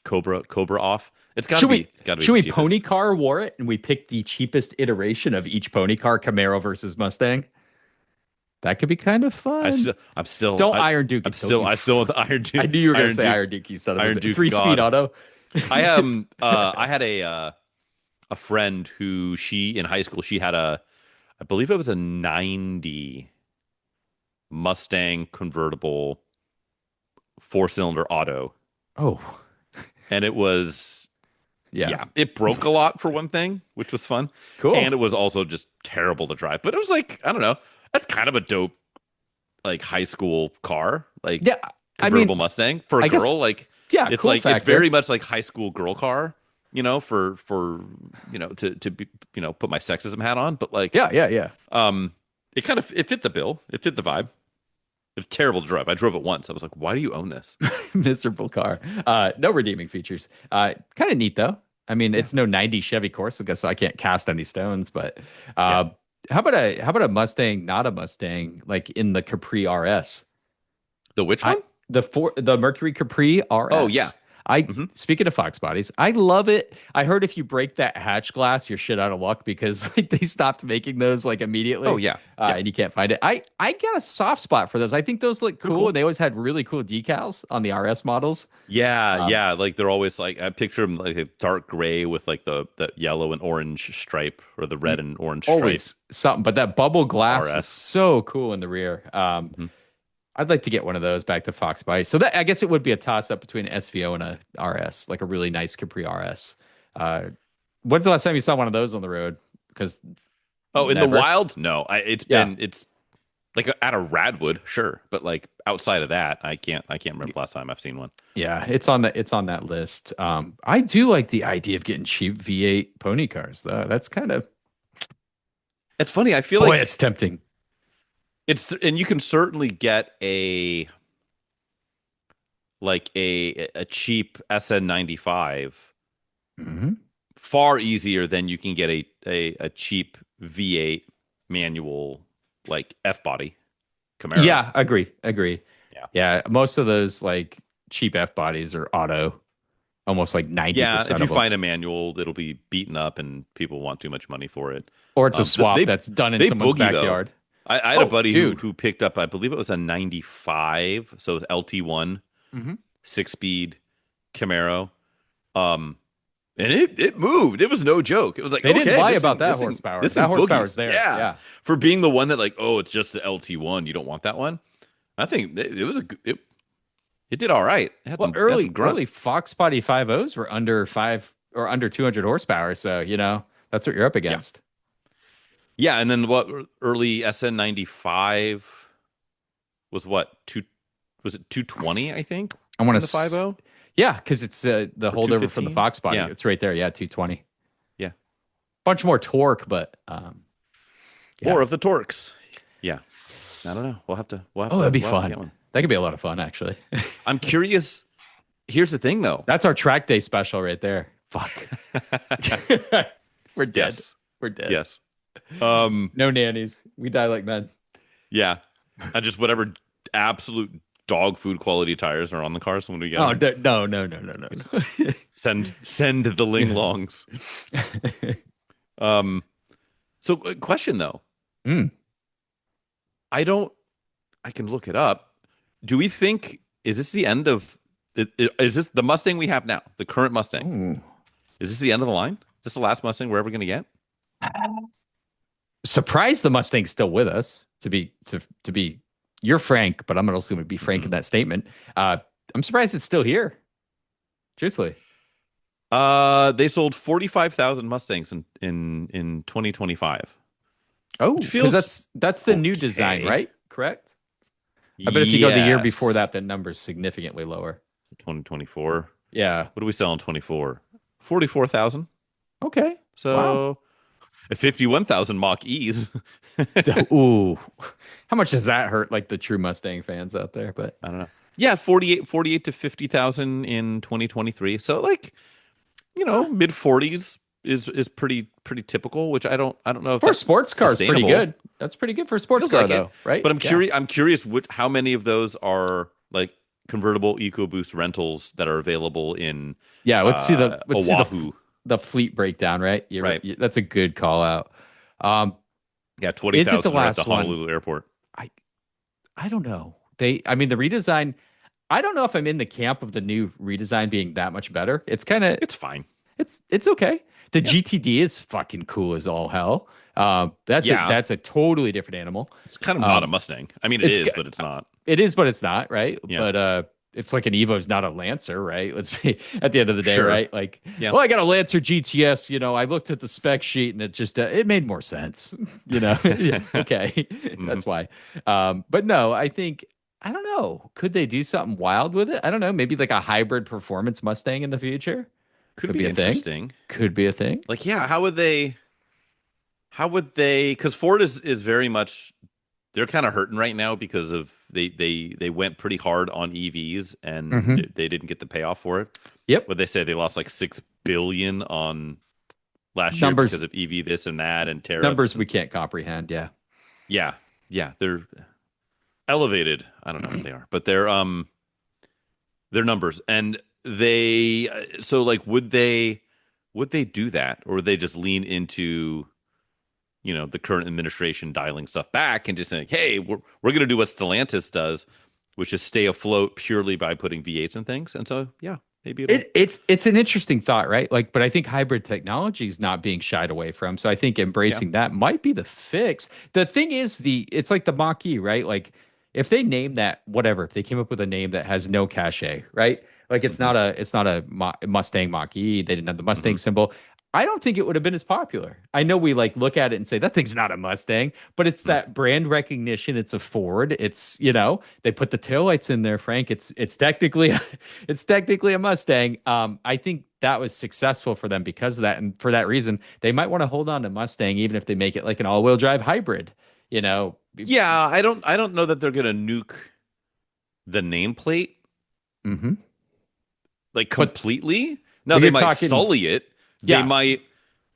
Cobra off. It's got to Should be. we It's got to be. should the we cheapest. pony car war it and we pick the cheapest iteration of each pony car, Camaro versus Mustang? That could be kind of fun. I'm still. Don't I, Iron Duke. I'm still. I still want the Iron Duke. I knew you were gonna Iron say Duke. Iron Duke. You son of Iron a Duke 3-speed God. auto. I am. I had a friend who in high school she had I believe it was a 90 Mustang convertible 4-cylinder auto, Oh, and it was yeah. it broke a lot for one thing, which was fun. Cool. And it was also just terrible to drive. But it was like, I don't know, that's kind of a dope like high school car, like Yeah, I convertible mean, Mustang for a I guess- girl. Like yeah, it's cool like factor. it's very much like high school girl car, for to be, put my sexism hat on, but like yeah. it kind of it fit the bill, it fit the vibe. It was terrible to drive. I drove it once. I was like, why do you own this? Miserable car. No redeeming features. Kind of neat though. I mean, it's no 90 Chevy Corsica, so I can't cast any stones. But how about a Mustang, not a Mustang, like in the Capri RS? The which one? The Mercury Capri RS. Oh, yeah. Speaking of Fox bodies, I love it. I heard if you break that hatch glass, you're shit out of luck because like they stopped making those like Oh immediately. yeah, And you can't find it. I got a soft spot for those. I think those look cool. cool. They always had really cool decals on the RS models. Yeah. Like they're always like I picture them like a dark gray with like the yellow and orange stripe or the red and orange stripe. Always something, but that bubble glass was RS. so cool in the rear. I'd like to get one of those back to Fox bodies. So that I guess it would be a toss up between an SVO and a RS, like a really nice Capri RS. When's the last time you saw one of those on the road? Because in the wild, no. It's like at a Radwood, sure, but like outside of that, I can't remember the last time I've seen one. Yeah, it's on that list. I do like the idea of getting cheap V8 pony cars though. That's kind of It's funny. I feel like it's tempting. And you can certainly get a cheap SN95 far easier than you can get a cheap V8 manual like F body Camaro. Yeah, agree. Yeah. Most of those like cheap F bodies are auto, almost like 90%. Yeah, if you of them. find a manual, it'll be beaten up and people want too much money for it. Or it's a swap that's done in someone's backyard. I had a buddy who picked up, I believe it was a 95, so LT1, 6-speed Camaro. And it moved. It was no joke. It was like, they didn't lie about that horsepower. That horsepower's there. Yeah. For being the one that like, oh, it's just the LT1. You don't want that one. I think it was it did all right. It had early Fox body 5.0s were under 200 horsepower. So, that's what you're up against. Yeah, and then early SN95 was what? Was it 220, I think? I want to 5.0. Yeah, because it's the holdover from the Fox body. Yeah. It's right there. Yeah, 220. Yeah. Bunch more torque, but more of the torques. Yeah. I don't know. We'll have to that'd be fun. That could be a lot of fun, actually. I'm curious. Here's the thing, though. That's our track day special right there. Fuck. We're dead. Yes. We're dead. Yes. No nannies. We die like men. Yeah. And just whatever absolute dog food quality tires are on the cars when we get them. No. Send the Ling Longs. So question though. I can look it up. Do we think is this the end of is this the Mustang we have now, the current Mustang? Is this the end of the line? Is this the last Mustang we're ever going to get? Surprised the Mustang's still with us. To be, you're frank, but I'm also going to be frank in that statement. I'm surprised it's still here. Truthfully, they sold 45,000 Mustangs in 2025. Oh, because that's the new design, right? Correct. I bet if you go the year before that, the number's significantly lower. 2024. Yeah. What do we sell in 24? 44,000. Okay. So, 51,000 Mach E's. Ooh, how much does that hurt? Like the true Mustang fans out there, but I don't know. Yeah, 48 to 50,000 in 2023. So like, mid 40s is pretty typical. Which I don't know if for a sports car is pretty good. That's pretty good for a sports car, though, right? But I'm curious how many of those are like convertible EcoBoost rentals that are available in. Yeah, let's see Oahu. The fleet breakdown, right? Right. That's a good call out. 20,000 at the Honolulu airport. I don't know. The redesign. I don't know if I'm in the camp of the new redesign being that much better. It's fine. It's okay. The GTD is fucking cool as all hell. That's a totally different animal. It's kind of not a Mustang. I mean, it is, but it's not. It is, but it's not, right? Yeah. But it's like an Evo's not a Lancer, right? Let's be at the end of the day, Sure. right? Like, well, I got a Lancer GTS. I looked at the spec sheet and it just it made more sense. Okay, that's why. But no, I don't know. Could they do something wild with it? I don't know. Maybe like a hybrid performance Mustang in the future. Could be interesting. Could be a thing. Like, yeah, how would they? Because Ford is very much. They're kind of hurting right now because of they went pretty hard on EVs and they didn't get the payoff for it. Yep. What they say they lost like $6 billion on last year because of EV this and that and tariffs. Numbers we can't comprehend. Yeah. Yeah. They're elevated. I don't know what they are, but they're numbers. And they so like would they do that, or would they just lean into the current administration dialing stuff back and just saying, hey, we're going to do what Stellantis does, which is stay afloat purely by putting V8s and things. And so, yeah, maybe it'll. It's an interesting thought, right? Like, but I think hybrid technology is not being shied away from. So I think Yeah. embracing that might be the fix. The thing is, it's like the Mach-E, right? Like, if they name that whatever, if they came up with a name that has no cachet, right? Like, Hmm. it's not a Mustang Mach-E. They didn't have the Hmm. Mustang symbol. I don't think it would have been as popular. I know we like look at it and say that thing's not a Mustang, but it's that brand recognition. It's a Ford. It's, they put the taillights in there, Frank. It's technically it's technically a Mustang. I think that was successful for them because of that. And for that reason, they might want to hold on to Mustang even if they make it like an all-wheel drive hybrid, you know. Yeah, I don't know that they're gonna nuke the nameplate Hmm. like But completely. No, but they you're might talking, sully it. They yeah. might,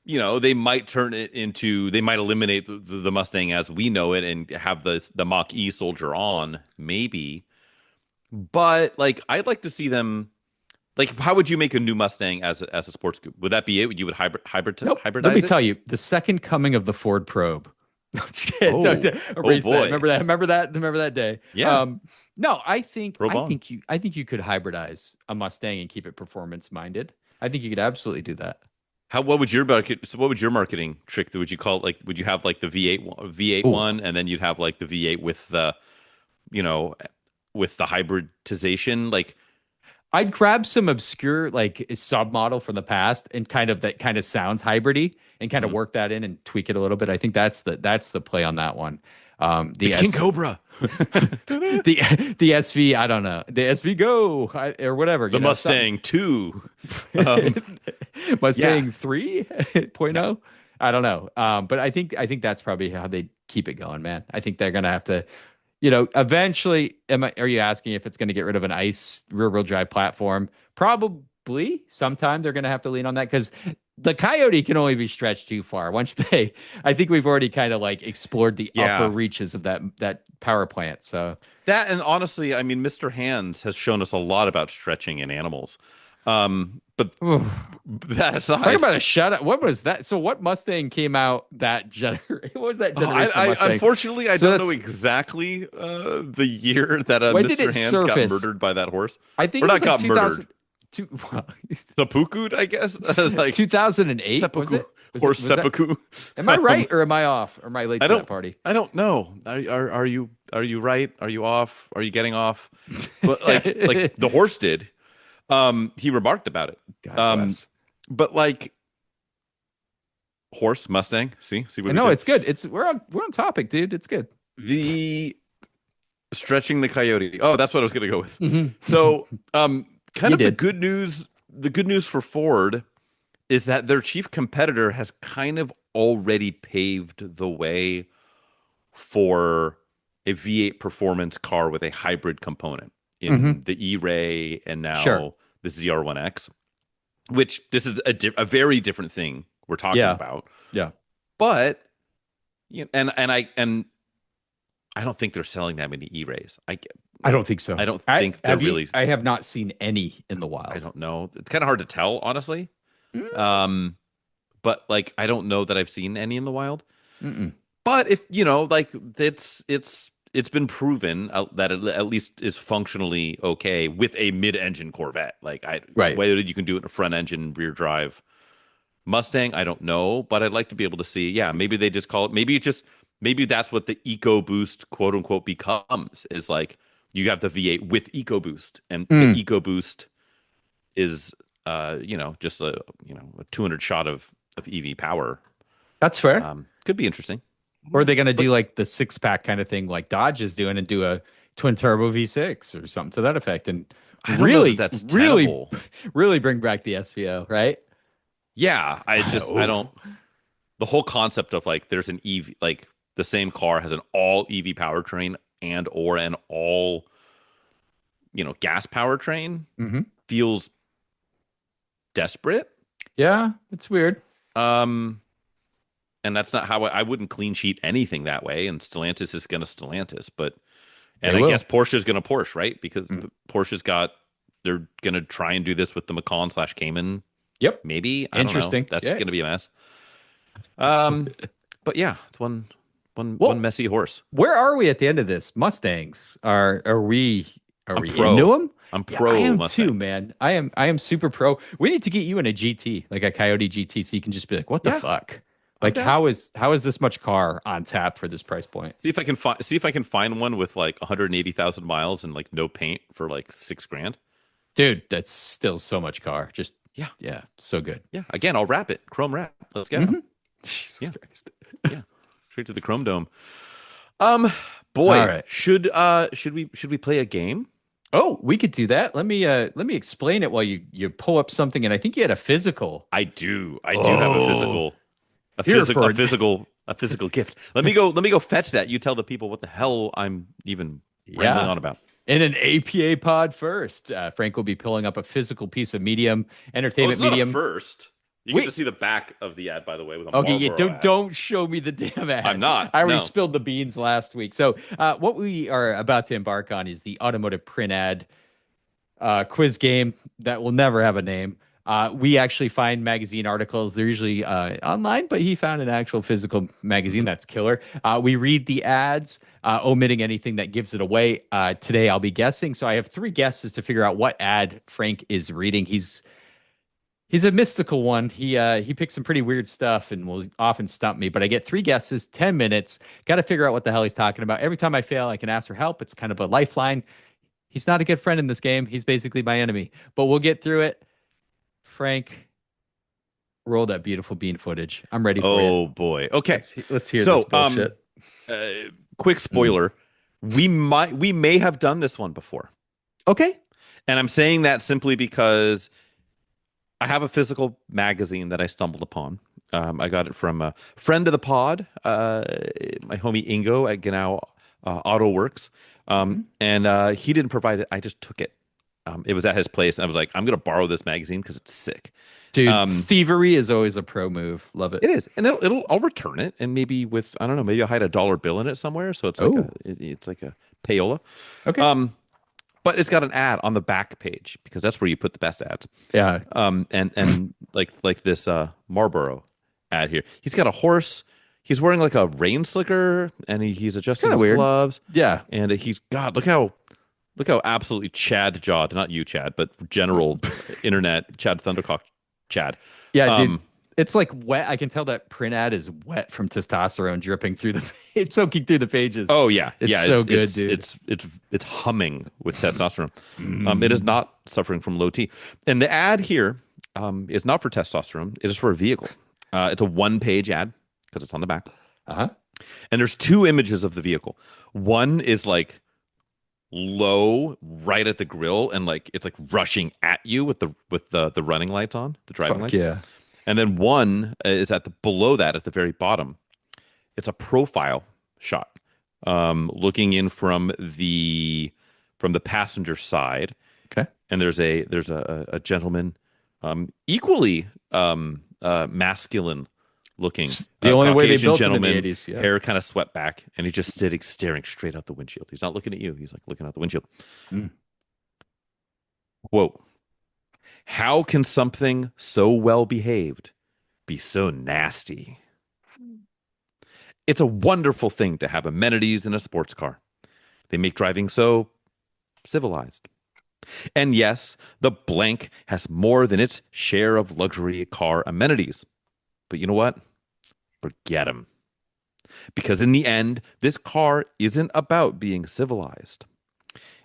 they might turn it into. They might eliminate the Mustang as we know it and have the Mach E soldier on, maybe. But like, I'd like to see them. Like, how would you make a new Mustang as a sports coupe? Would that be it? You would Nope. Let me hybridize it? tell you, the second coming of the Ford Probe. No, just kidding. Oh, oh Erase that. boy. Remember that. Remember that. Remember that day. Yeah, No, I think probe I on. think you I think you could hybridize a Mustang and keep it performance minded. I think you could absolutely do that. What would your marketing trick? Would you call it, like, would you have like the V8 Oh, one, and then you'd have like the V8 with you know, with the hybridization? Like, I'd grab some obscure like submodel from the past and kind of sounds hybridy and kind of mhm. work that in and tweak it a little bit. I think that's the play on that one. The The King S Cobra, the SV, I don't know. The SV Go or whatever, the something. Mustang 2. Um, yeah, Mustang 3.0. yeah. I don't know. But I think that's probably how they keep it going, man. I think they're gonna have to, eventually. Are you asking if it's gonna get rid of an ICE rear-wheel drive platform? Probably sometime they're gonna have to lean on that because the Coyote can only be stretched too far. I think we've already kind of like explored the upper Yeah. reaches of that power plant. So That, and honestly, I mean, Mr. Hands has shown us a lot about stretching in animals. But Oof. that Talk aside, about a shutout. What was that? So what Mustang came out that what was that generation of Mustang? unfortunately, I So don't know that's exactly the year that when did Mr. it Hands got surface? murdered by that horse. I think Or it was not like got murdered, 2002, well, seppuku'd, I guess. Like 2008, was seppuku, it? horse Was that? seppuku. Am I right or am I off? Or am I late I to that don't party? I don't know. Are you right? Are you off? Are you getting off? But like the horse did. He remarked about it. God Um, bless. but like horse Mustang. See I what we know did. it's good. We're on topic, dude. It's good. The stretching the coyote. Oh, that's what I was gonna go with. Mhm. So, kind You of the did. good news. The good news for Ford is that their chief competitor has kind of already paved the way for a V8 performance car with a hybrid component Hmm. in the E-Ray and Sure. now the ZR1X, which this is a very different thing we're talking Yeah. about. Yeah. But and I don't think they're selling that many E-Rays. I don't think so. I don't think they're really. I have not seen any in the I wild. don't know. It's kind of hard to tell, honestly. Mm. Um, but like, I don't know that I've seen any in the wild. Mm-mm. But if like, it's been proven that it at least is functionally okay with a mid-engine Corvette. Like, Right. whether you can do it in a front engine rear drive Mustang, I don't know, but I'd like to be able to see. Yeah, maybe they just call it. Maybe that's what the EcoBoost quote unquote becomes. Is like you have the V8 with EcoBoost, and the Mm. EcoBoost is just a 200 shot of EV power. That's fair. Could be interesting. Or are they going to But do like the six pack kind of thing like Dodge is doing and do a twin turbo V6 or something to that effect and I don't know that really, that's really, tenable. really bring back the SVO, right? Yeah, I Oh, don't. The whole concept of like there's an EV, like the same car has an all EV powertrain and or an all gas powertrain hmm. feels desperate. Yeah, it's weird. Um, and that's not how I wouldn't clean sheet anything that way. And Stellantis is going to Stellantis, but They and I guess will. Porsche is going to Porsche, right? Because Mm. Porsche's got they're gonna try and do this with the Macan / Cayman. Yep. Maybe I don't know. Interesting. That's Yeah. gonna be a mess. Um, but yeah, it's one Well, messy horse. where are we at the end of this? Mustangs are I'm we into pro. them? I'm Yeah, I pro am too, Mustang. man. I am super pro. We need to get you in a GT, like a Coyote GT, so you can just be like, what the Yeah, fuck? I'm Like, down. how is this much car on tap for this price point? See if I can find one with like 180,000 miles and like no paint for like 6 grand. Dude, that's still so much car. Just Yeah, yeah, so good. yeah. Again, I'll wrap it. Chrome wrap. Let's go. Hmm. Jesus Yeah, Christ. yeah. Straight to the Chrome Dome. Um, All boy, right. should we play a game? Oh, we could do that. Let me explain it while you pull up something. And I think you had a physical. I do. I do have a Oh, physical, a here physical, for a physical, a physical gift. Let me go fetch that. You tell the people what the hell I'm even rambling yeah. on about. In an APA pod first, Frank will be pulling up a physical piece of medium Oh, it's entertainment not a medium. first. You get to Wait, see the back of the ad, by the way, with a okay, you Marlboro don't ad. don't show me the damn I'm ad. not. I already No. spilled the beans last week. So, what we are about to embark on is the automotive print ad quiz game that will never have a name. We actually find magazine articles. They're usually online, but he found an actual physical magazine Mhm. that's killer. We read the ads, omitting anything that gives it away. Today, I'll be guessing. So I have three guesses to figure out what ad Frank is reading. He's a mystical one. He picks some pretty weird stuff and will often stump me. But I get three guesses, 10 minutes. Got to figure out what the hell he's talking about. Every time I fail, I can ask for help. It's kind of a lifeline. He's not a good friend in this game. He's basically my enemy. But we'll get through it. Frank, roll that beautiful bean footage. I'm ready for you. Oh boy. Okay. Let's hear this So, bullshit. uh, quick Mm. spoiler: we may have done this one before, Okay. and I'm saying that simply because I have a physical magazine that I stumbled upon. I got it from a friend of the pod, my homie Ingo at Genau Auto Works, Mhm. and he didn't provide it. I just took it. It was at his place, and I was like, I'm gonna borrow this magazine because it's sick. Dude, Um, thievery is always a pro move. Love it. It is, and I'll return it, and maybe with I don't know, maybe I'll hide a dollar bill in it somewhere, so Oh, it's like a payola. okay. Um, but it's got an ad on the back page because that's where you put the best ads. Yeah. And like this Marlboro ad here. He's got a horse. He's wearing like a rain slicker, and he's It's adjusting kind of his weird. gloves, Yeah. and he's God. Look how absolutely Chad jawed. Not you, Chad, but general internet Chad Thundercock Chad. Yeah, dude. Um, It's like wet. I can tell that print ad is wet from testosterone dripping through the it's soaking through the pages. Oh yeah, It's yeah. so It's good, it's dude. it's humming with testosterone. It is Mm. not suffering from low T. And the ad here is not for testosterone. It is for a vehicle. It's a one-page ad because it's on the back, Uh-huh. and there's two images of the vehicle. One is like low, right at the grill, and like it's like rushing at you with the running lights on, the driving Fuck lights. yeah. And then one is at the below that at the very bottom. It's a profile shot, looking in from the passenger side, Okay. and there's a gentleman, equally masculine looking, It's the only way they Caucasian built them in the gentleman, 80s. Yeah. hair kind of swept back, and he's just sitting staring straight out the windshield. He's not looking at you. He's like looking out the windshield. Mm. Whoa. How can something so well behaved be so nasty? It's a wonderful thing to have amenities in a sports car. They make driving so civilized. And yes, the blank has more than its share of luxury car amenities. But you know what? Forget them. Because in the end, this car isn't about being civilized.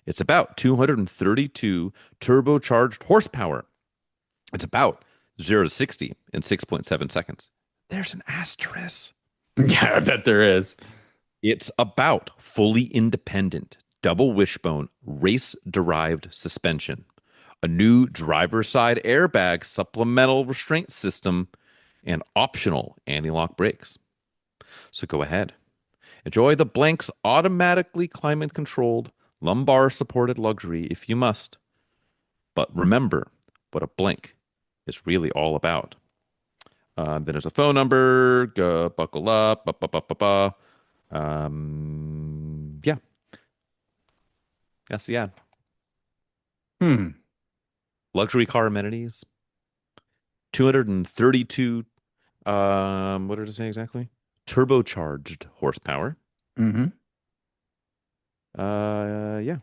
It's about 232 turbocharged horsepower. It's about 0 to 60 in 6.7 seconds. There's an asterisk. Yeah, I bet there is. It's about fully independent, double wishbone, race-derived suspension, a new driver's side airbag supplemental restraint system, and optional anti-lock brakes. So go ahead. Enjoy the Blank's automatically climate-controlled, lumbar-supported luxury if you must. But remember what a Blank is really all about. Then there's a phone number. Go, buckle up. Ba, ba, ba, ba, ba. Yeah, that's the ad. Hmm. luxury car amenities, 232 what did it say exactly? Turbocharged horsepower. Mm-hmm. Yeah.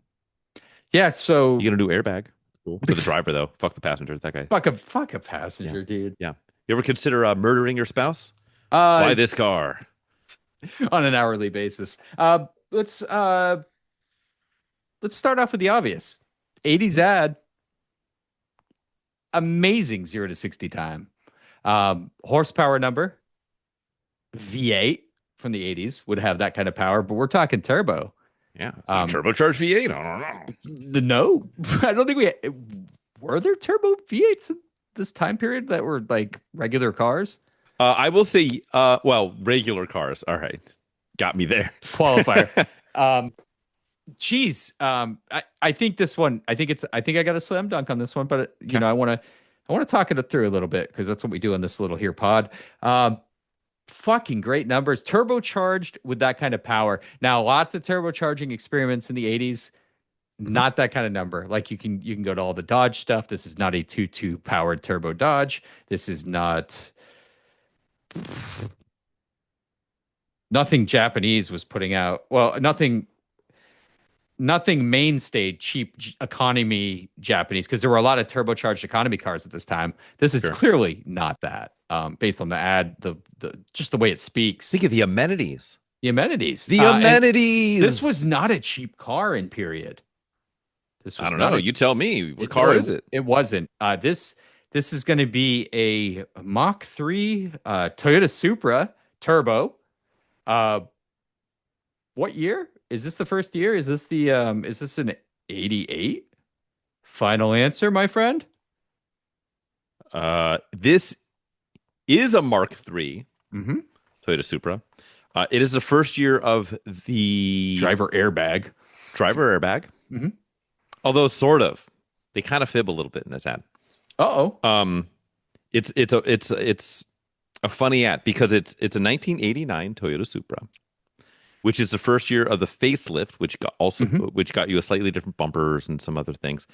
Yeah. So You gonna do airbag? Cool. For the driver though. Fuck the passenger. That guy. fuck a Yeah. passenger, dude. Yeah. You ever consider murdering your spouse? Buy Uh, this car. on an hourly basis. Let's start off with the obvious. 80s ad, amazing 0 to 60 time. Horsepower number, V8 from the 80s would have that kind of power, but we're talking turbo. Yeah. Is it a turbocharged V8? I don't know. No, I don't think were there turbo V8s in this time period that were like regular cars. I will say, well, regular cars. All right. Got me there. Qualifier. Geez, I think this one. I think I got a slam dunk on this one, but you know, I want to talk it through a little bit because that's what we do on this little here pod. Fucking great numbers, turbocharged with that kind of power. Now, lots of turbocharging experiments in the 80s. Not that kind of number. Like you can go to all the Dodge stuff. This is not a 2.2 powered turbo Dodge. This is not nothing Japanese was putting out. Well, nothing mainstay cheap economy Japanese, because there were a lot of turbocharged economy cars at this time. This is clearly not that. Based on the ad, the just the way it speaks. Think of the amenities. The amenities. The amenities. This was not a cheap car in period. This was I don't know. You tell me. What car is it? It wasn't. This is going to be a Mach 3 Toyota Supra turbo. What year? Is this the first year? Is this an 88? Final answer, my friend? This is a Mark III Toyota Supra. It is the first year of the driver airbag. Mm-hmm. Although sort of. They kind of fib a little bit in this ad. Uh-oh. It's a funny ad because it's a 1989 Toyota Supra, which is the first year of the facelift, which got you a slightly different bumpers and some other things.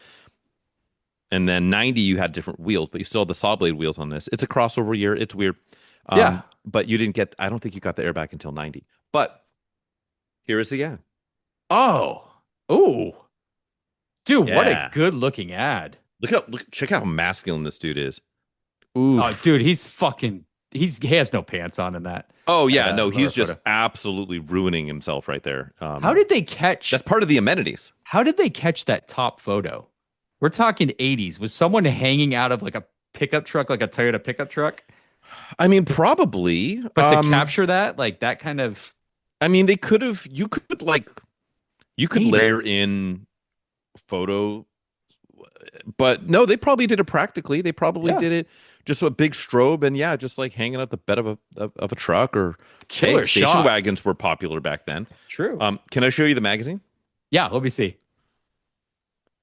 And then 90, you had different wheels, but you still had the saw blade wheels on this. It's a crossover year. It's weird. Yeah. But you didn't get, I don't think you got the airbag until 90. But here is the ad. Oh. Dude, what a good looking ad. Check out how masculine this dude is. Oof. Oh, dude, he has no pants on in that. Oh yeah, no, he's just absolutely ruining himself right there. How did they catch? That's part of the amenities. How did they catch that top photo? We're talking 80s. Was someone hanging out of like a pickup truck, like a Toyota pickup truck? I mean, probably. But to capture that, like that kind of. I mean, they could have. You could layer in photo, but no, they probably did it practically. They probably did it just with a big strobe and just like hanging out the bed of a truck or killer station shot. Wagons were popular back then. True. Can I show you the magazine? Yeah, let me see.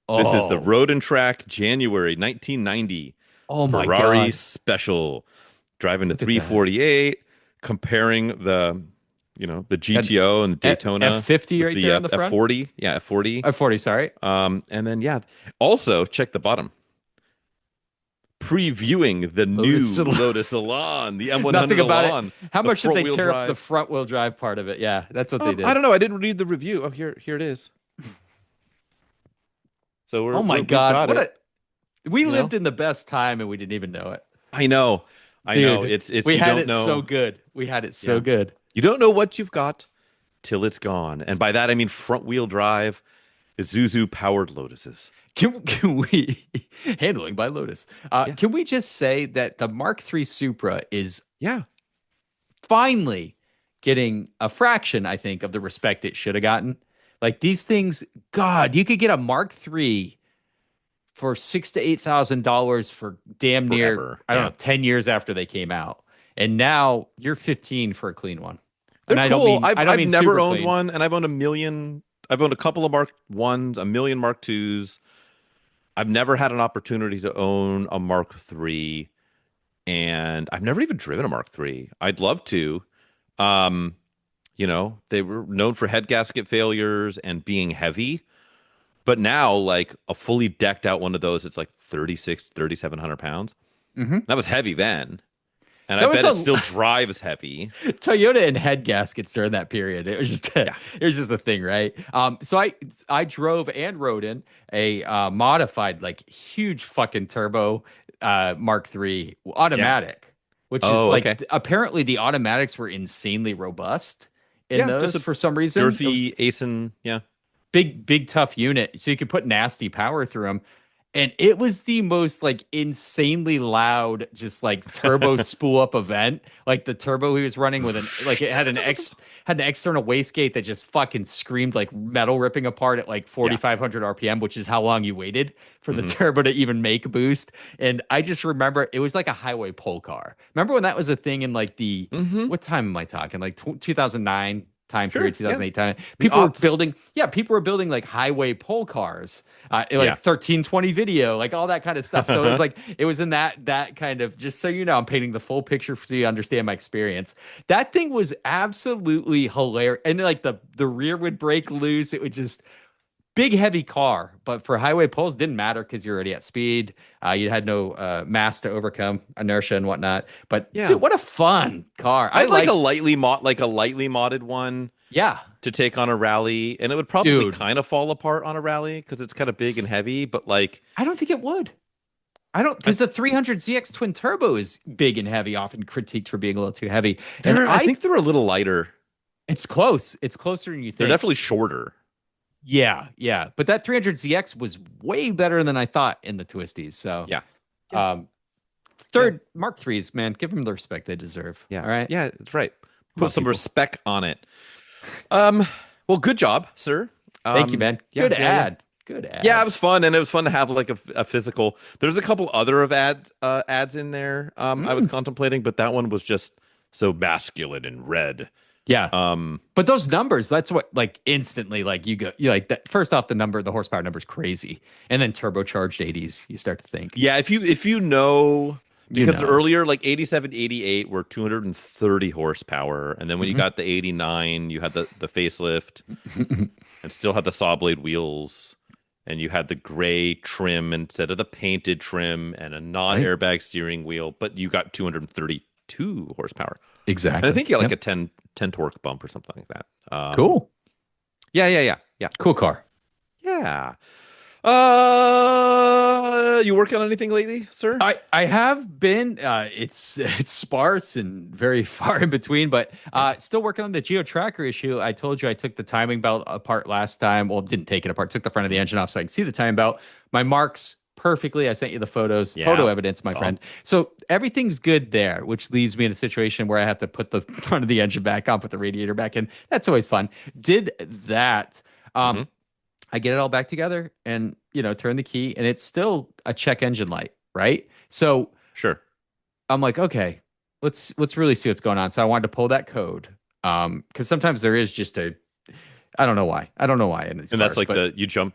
This is the Road and Track January 1990. Oh my Ferrari God. special, driving to 348, comparing the GTO and the Daytona. F50 right there on the front? F40. Yeah, F40. F40, sorry. And then, also check the bottom. Previewing the new Lotus Elan, the M100 Nothing about Elan. It. How much did they tear up the front wheel drive part of it? Yeah, that's what they did. I don't know. I didn't read the review. Oh, here it is. So oh my God! We lived in the best time and we didn't even know it. I know. It's we had it so good. We had it so good. You don't know what you've got till it's gone, and by that I mean front wheel drive, Isuzu powered Lotuses. Can we handling by Lotus? Can we just say that the Mark III Supra is finally getting a fraction, I think, of the respect it should have gotten. Like these things, God, you could get a Mark III for $6,000 to $8,000 for damn near, I don't know, 10 years after they came out. And now you're 15 for a clean one. They're and cool. I don't mean I've never owned clean. one, and I've owned I've owned a couple of Mark I's, a million Mark II's. I've never had an opportunity to own a Mark III, and I've never even driven a Mark III. I'd love to. They were known for head gasket failures and being heavy. But now, like a fully decked out one of those, it's like 3,700 pounds. That was heavy then. And I That was bet it a still drives heavy. Toyota and head gaskets during that period. It was just Yeah. it was just a thing, right? So I drove and rode in a modified, like huge fucking turbo Mark III Yeah. automatic, which is Oh, like okay. apparently the automatics were insanely robust in Yeah, just those a for some reason. It was girthy ASIN. Yeah. big tough unit, so you could put nasty power through them. And it was the most like insanely loud, just like turbo spool up event. Like the turbo he was running with like it had an external wastegate that just fucking screamed like metal ripping apart at like Yeah. 4,500 RPM, which is how long you waited for the Hmm. turbo to even make a boost. And I just remember it was like a highway pole car. Remember when that was a thing in like the Hmm. what time am I talking? Like 2009 time period, Sure. Yeah. 2008 time. The aughts. People were building like highway pole cars, Yeah. like 1320 video, like all that kind of stuff. So it was like it was in that kind of, just so you know, I'm painting the full picture so you understand my experience. That thing was absolutely hilarious. And like the rear would break loose. It would just big heavy car, but for highway poles didn't matter because you're already at speed. You had no mass to overcome inertia and whatnot. But Yeah. dude, what a fun car! I I'd like like, a lightly modded one yeah, to take on a rally, and it would probably dude. kind of fall apart on a rally because it's kind of big and heavy, but like I don't think it would. I don't, I because the 300ZX twin turbo is big and heavy, often critiqued for being a little too heavy. And I think they're a little lighter. it's close. It's closer than you They're think. definitely shorter. Yeah, yeah. But that 300ZX was way better than I thought in the twisties. So, Yeah. Yeah. um, third Mark threes, man, give them the respect they deserve. Yeah. All right. Yeah, that's right. Come on, Put some people. respect on it. Well, good job, sir. Thank you, man. Yeah, Good yeah, yeah. ad. Good ad. Yeah, it was fun, and it was fun to have like a physical. There's a couple other of ads in there. I was contemplating, but that one was just so masculine and red. Yeah. Um, But those numbers, that's what like instantly like you like that. First off, the horsepower number is crazy. And then turbocharged 80s, you start to think. yeah, if you know, You because know. earlier like 87, 88 were 230 horsepower, and then when you got the 89, you had the facelift and still had the saw blade wheels. And you had the gray trim instead of the painted trim and a non-airbag steering wheel, but you got 232 horsepower. Exactly. And I think you got like Yep. a 10 torque bump or something like that. Cool. Yeah. Cool car. Yeah. You working on anything lately, sir? I have been it's sparse and very far in between, but still working on the geo tracker issue. I told you I took the timing belt apart last time. Well, didn't take it apart, took the front of the engine off so I can see the timing belt. My marks perfectly. I sent you the photos, Yeah, photo evidence, my saw. friend. So everything's good there, which leaves me in a situation where I have to put the front of the engine back on, put the radiator back in. That's always fun. Did that. Mhm. I get it all back together and, turn the key and it's still a check engine light, right? So Sure. I'm like, okay, let's really see what's going on. So I wanted to pull that code. Because sometimes there is just I don't know why. I don't know why in these And cars, that's like but you jump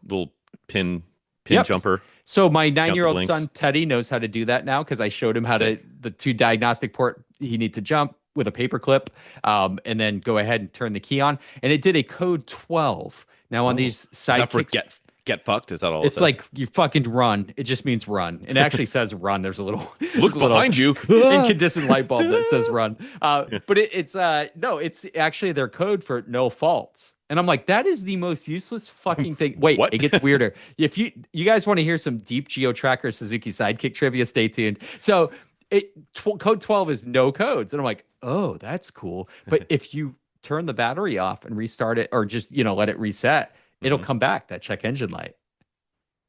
little pin Yep. jumper. So my the 9-year-old blinks. son Teddy knows how to do that now because I showed him how Sick. to the two diagnostic port he need to jump with a paper clip, and then go ahead and turn the key on, and it did a code 12. Now on these Is that for sidekicks, get fucked? Is that all? it's like you fucking run. It just means run. And it actually says run. There's a little look there's a little behind you. incandescent light bulb that says run. But it's no, it's actually their code for no faults. And I'm like, that is the most useless fucking thing. Wait, What? it gets weirder. If you guys want to hear some deep Geo Tracker Suzuki Sidekick trivia, stay tuned. So code 12 is no codes, and I'm like, oh, that's cool. But if you turn the battery off and restart it, or just let it reset, it'll come back, that check engine light,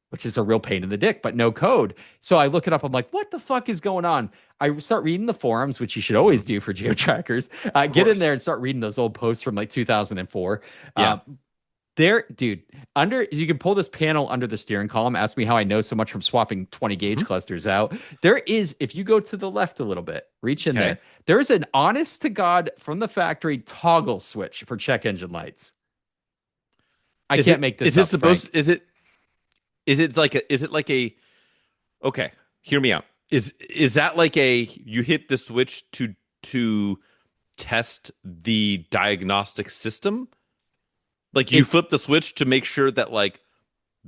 which is a real pain in the dick, but no code. So I look it up. I'm like, what the fuck is going on? I start reading the forums, which you should always do for geotrackers. Get in there and start reading those old posts from like 2004. Yeah. Dude, you can pull this panel under the steering column. Ask me how I know so much from swapping 20 gauge clusters out. There is, if you go to the left a little bit, reach in there, there's an honest to God from the factory toggle switch for check engine lights. I can't make this up, Frank. Is it like a okay, hear me out. Is that like you hit the switch to test the diagnostic system? Like you flip the switch to make sure that like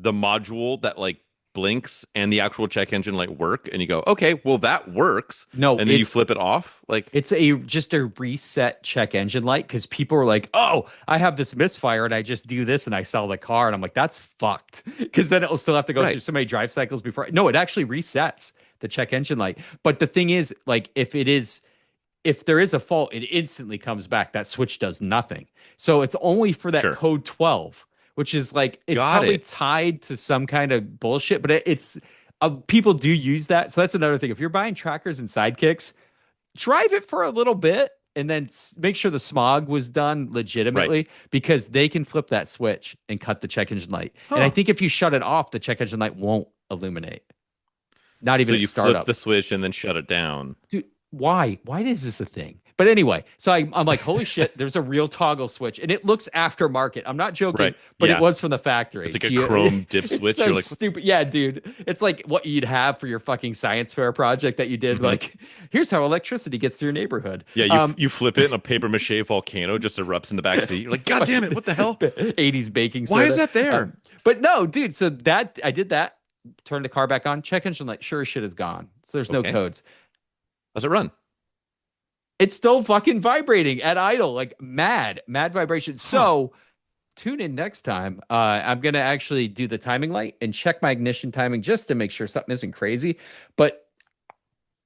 the module that like blinks and the actual check engine light work, and you go, okay, well that works, No, and then you flip it off. Like, it's just a reset check engine light because people are like, oh, I have this misfire and I just do this and I sell the car. And I'm like, that's fucked. Because then it'll still have to go through right, so many drive cycles before. No, it actually resets the check engine light. But the thing is, like, if there is a fault, it instantly comes back. That switch does nothing. So it's only for that sure, code 12, which is like, it's got probably it. tied to some kind of bullshit, but it's people do use that. So that's another thing. If you're buying trackers and sidekicks, drive it for a little bit and then make sure the smog was done Right. legitimately because they can flip that switch and cut the check engine light. And I Huh. think if you shut it off, the check engine light won't illuminate. Not So even at you flip startup. the switch and then shut it down. Dude, why? Why is this a thing? But anyway, so I'm like, holy shit, there's a real toggle switch. And it looks aftermarket. I'm not joking, Right. but it Yeah. was from the factory. It's like So a chrome dip it's switch. so You're like, what? stupid. Yeah, dude. It's like what you'd have for your fucking science fair project that you did. Mhm. Like, here's how electricity gets to your neighborhood. Yeah, you flip it and a paper mache volcano just erupts in the back seat. You're like, God damn it, what the hell? 80s baking Why is soda. that there? But no, dude. So that I did that. Turned the car back on. Check engine light. Sure as shit is gone. So there's no Okay. codes. How's it run? It's still fucking vibrating at idle, like mad vibration. Huh. So tune in next time. I'm gonna actually do the timing light and check my ignition timing just to make sure something isn't crazy. But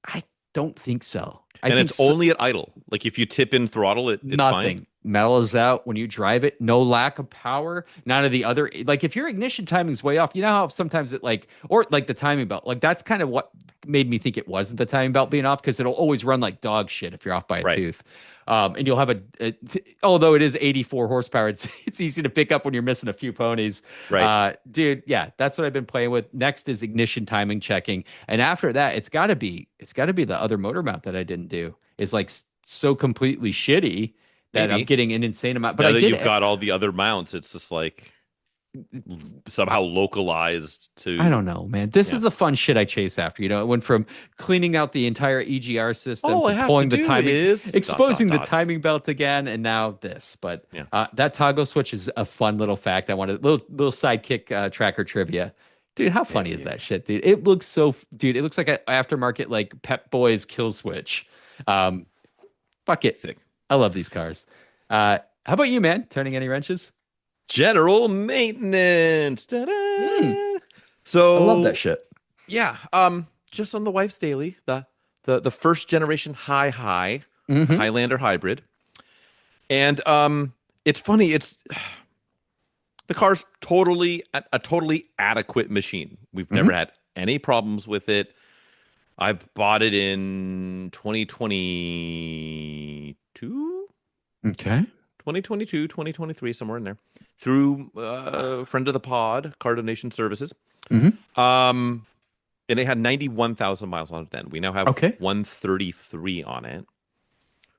I don't think so. I And think it's only at idle. Like if you tip in throttle, it's fine. nothing mellows out when you drive it. No lack of power. None of the other, like if your ignition timing's way off, you know how sometimes it like, or like the timing belt, like that's kind of what made me think it wasn't the timing belt being off because it'll always run like dog shit if you're off by a Right. tooth. And you'll have although it is 84 horsepower, it's easy to pick up when you're missing a few ponies. Right. Dude, yeah, that's what I've been playing with. Next is ignition timing checking. And after that, it's gotta be the other motor mount that I didn't do. Is like so completely shitty that I'm Maybe. getting an insane amount. But Now I that did you've got all the other mounts, it's just like somehow localized I to, don't know, man. This yeah. is the fun shit I chase after. You know, it went from cleaning out the entire EGR system All to I have to pulling the do timing, is exposing the timing belt again, and now this. But Yeah. that toggle switch is a fun little fact. I wanted little sidekick tracker trivia. Dude, how funny is Yeah. that shit, dude? It looks so, dude. It looks like an aftermarket like Pep Boys kill switch. Um, fuck it. Sick. I love these cars. How about you, man? Turning any wrenches? General maintenance. Hmm, Ta-da! I love that So shit. yeah, just on the wife's daily, the first generation Hmm. Highlander hybrid. And it's funny, it's the car's totally a totally adequate machine. We've never Hmm. had any problems with it. I bought it in 2022, Okay. 2022, 2023, somewhere in there, through a friend of the pod, Car Donation Services. Hmm. Um, and it had 91,000 miles on it then. We now have Okay. 133 on it.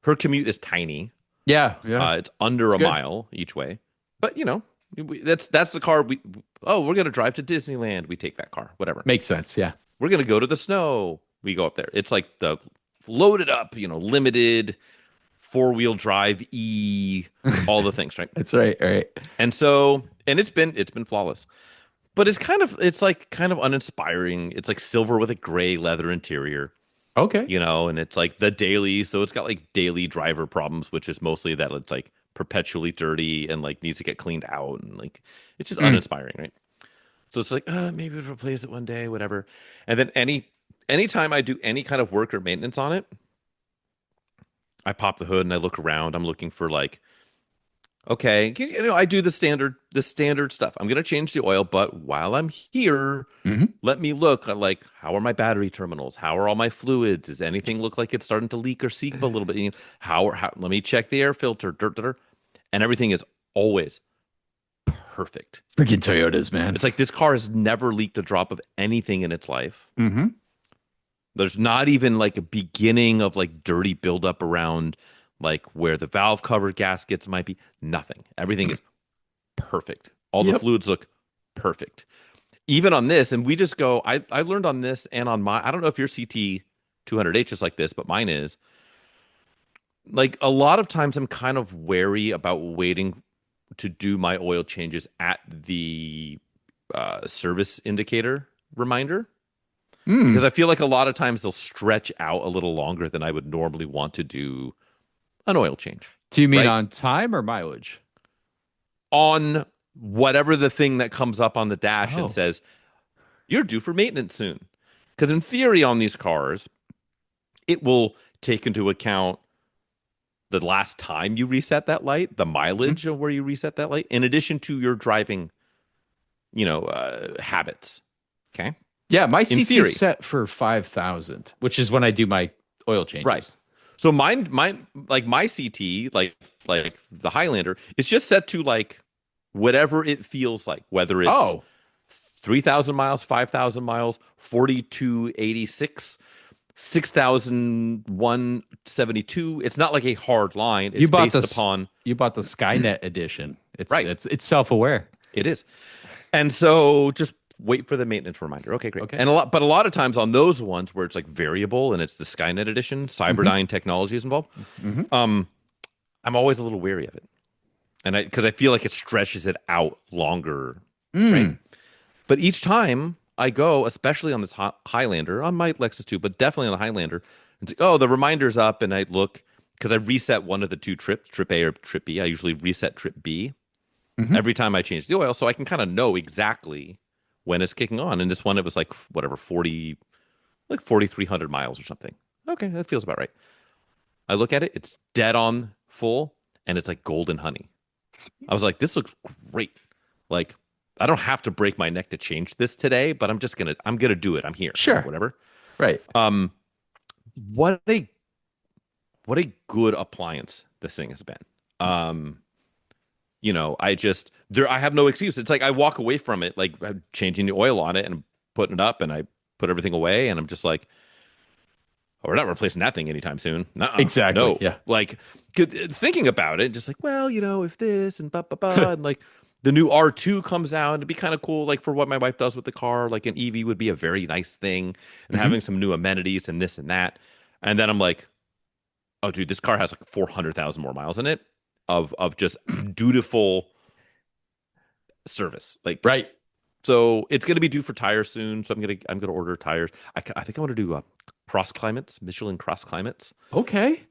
Her commute is tiny. Yeah. Yeah. It's under It's a good. mile each way. But that's the car we're gonna drive to Disneyland. We take that car, whatever. Makes sense. Yeah. We're gonna go to the snow. We go up there. It's like the loaded up, limited four-wheel drive all the things, right? That's right. All right. And so, and it's been flawless. But it's like kind of uninspiring. It's like silver with a gray leather interior, Okay. and it's like the daily, so it's got like daily driver problems, which is mostly that it's like perpetually dirty and like needs to get cleaned out, and like it's just Mm. uninspiring, right? So it's like, maybe we'll replace it one day, whatever. And then anytime I do any kind of work or maintenance on it, I pop the hood and I look around. I'm looking for like, okay, I do the standard stuff. I'm gonna change the oil, but while I'm here, Hmm. let me look at like how are my battery terminals? How are all my fluids? Does anything look like it's starting to leak or seep a little bit? How let me check the air filter, and everything is always perfect. Freaking Toyotas, man. It's like this car has never leaked a drop of anything in its life. Hmm. There's not even like a beginning of like dirty buildup around like where the valve cover gaskets might be. Nothing. Everything is perfect. All the Yep. fluids look perfect. Even on this, and we just go, I learned on this and on I don't know if your CT 200H is like this, but mine is. Like a lot of times I'm kind of wary about waiting to do my oil changes at the service indicator reminder, Mm. because I feel like a lot of times they'll stretch out a little longer than I would normally want to do an oil change. Do you mean Right? on time or mileage? On whatever the thing that comes up on the dash and Oh. says, you're due for maintenance soon. Because in theory, on these cars, it will take into account the last time you reset that light, the mileage of where you reset that light, in addition to your driving, habits. Okay. Yeah, my In CT theory. is set for 5,000, which is when I do my oil changes. Right. So mine, like my CT, like the Highlander, it's just set to like whatever it feels like, whether it's 3,000 miles, 5,000 miles, 4,286, 6,172. It's not like a hard line. It's based upon. You bought the Skynet edition. It's Right. It's self-aware. It is. And so just wait for the maintenance reminder. Okay, great. Okay. And a lot of times on those ones where it's like variable and it's the Skynet edition, Cyberdyne technology is involved. I'm always a little wary of it. And because I feel like it stretches it out longer. Right. But each time I go, especially on this Highlander, on my Lexus too, but definitely on the Highlander, it's like, oh, the reminder's up, and I look because I reset one of the two trips, trip A or trip B. I usually reset trip B every time I change the oil, so I can kind of know exactly when it's kicking on. And this one, it was like whatever 4,300 miles or something. Okay, that feels about right. I look at it, it's dead on full, and it's like golden honey. I was like, this looks great. Like, I don't have to break my neck to change this today, but I'm gonna do it. I'm here. Sure. Whatever. Right. What a good appliance this thing has been. I have no excuse. It's like I walk away from it, like changing the oil on it and putting it up, and I put everything away, and I'm just like, oh, we're not replacing that thing anytime soon. Nuh-uh. Exactly. No. Yeah. Like thinking about it, just like, well, if this and and like the new R2 comes out, it'd be kind of cool, like for what my wife does with the car. Like an EV would be a very nice thing, and having some new amenities and this and that. And then I'm like, oh, dude, this car has like 400,000 more miles in it of just dutiful service. Like, Right. So it's gonna be due for tires soon. So I'm gonna order tires. I think I want to do cross climates, Michelin cross climates. Okay.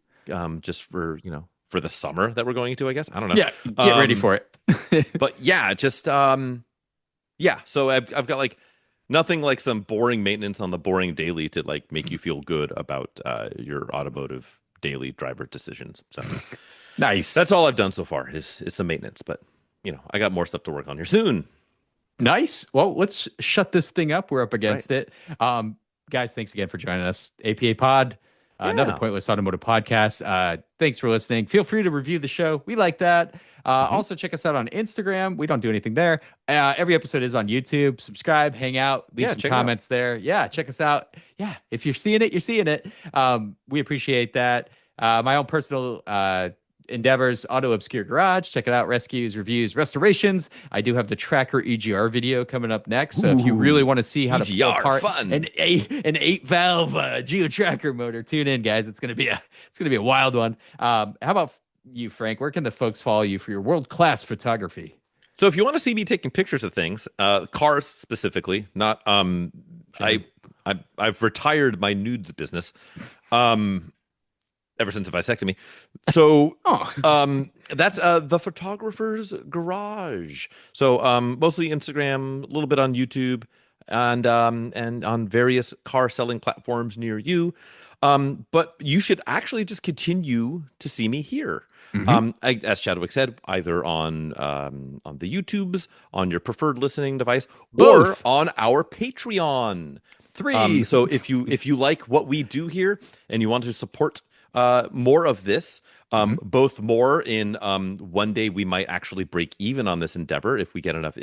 Just for for the summer that we're going into, I guess. I don't know. Yeah. Get ready for it. But yeah, just yeah. So I've got like nothing like some boring maintenance on the boring daily to like make you feel good about your automotive daily driver decisions. So Nice. that's all I've done so far is some maintenance. But I got more stuff to work on here soon. Nice. Well, let's shut this thing up. We're up against it. Guys, thanks again for joining us. APA Pod, another Pointless Automotive podcast. Thanks for listening. Feel free to review the show. We like that. Also, check us out on Instagram. We don't do anything there. Every episode is on YouTube. Subscribe, hang out, leave some comments there. Yeah, check us out. Yeah, if you're seeing it, you're seeing it. We appreciate that. My own personal endeavors, Auto Obscure Garage. Check it out. Rescues, reviews, restorations. I do have the Tracker EGR video coming up next. So if you really want to see how to pull apart an 8-valve Geo Tracker motor, tune in, guys. It's gonna be a wild one. How about you, Frank? Where can the folks follow you for your world-class photography? So if you want to see me taking pictures of things, cars specifically, not I've retired my nudes business. Ever since a vasectomy. So that's the Photographer's Garage. So mostly Instagram, a little bit on YouTube, and on various car selling platforms near you. But you should actually just continue to see me here. As Chadwick said, either on the YouTubes, on your preferred listening device, or on our Patreon. So if you like what we do here and you want to support more of this, both more in one day we might actually break even on this endeavor if we get enough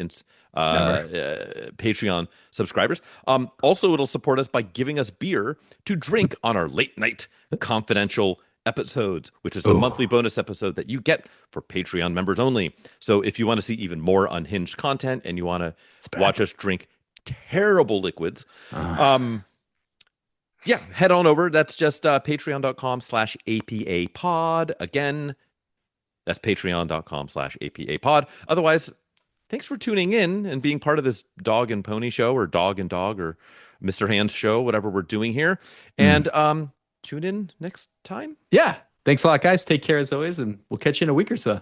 Patreon subscribers. Also, it'll support us by giving us beer to drink on our late night confidential episodes, which is a monthly bonus episode that you get for Patreon members only. So if you want to see even more unhinged content and you want to watch us drink terrible liquids, yeah, head on over. That's just patreon.com/APA pod. Again, that's patreon.com/APA pod. Otherwise, thanks for tuning in and being part of this dog and pony show, or dog and dog, or Mr. Hands show, whatever we're doing here. And tune in next time. Yeah. Thanks a lot, guys. Take care as always, and we'll catch you in a week or so.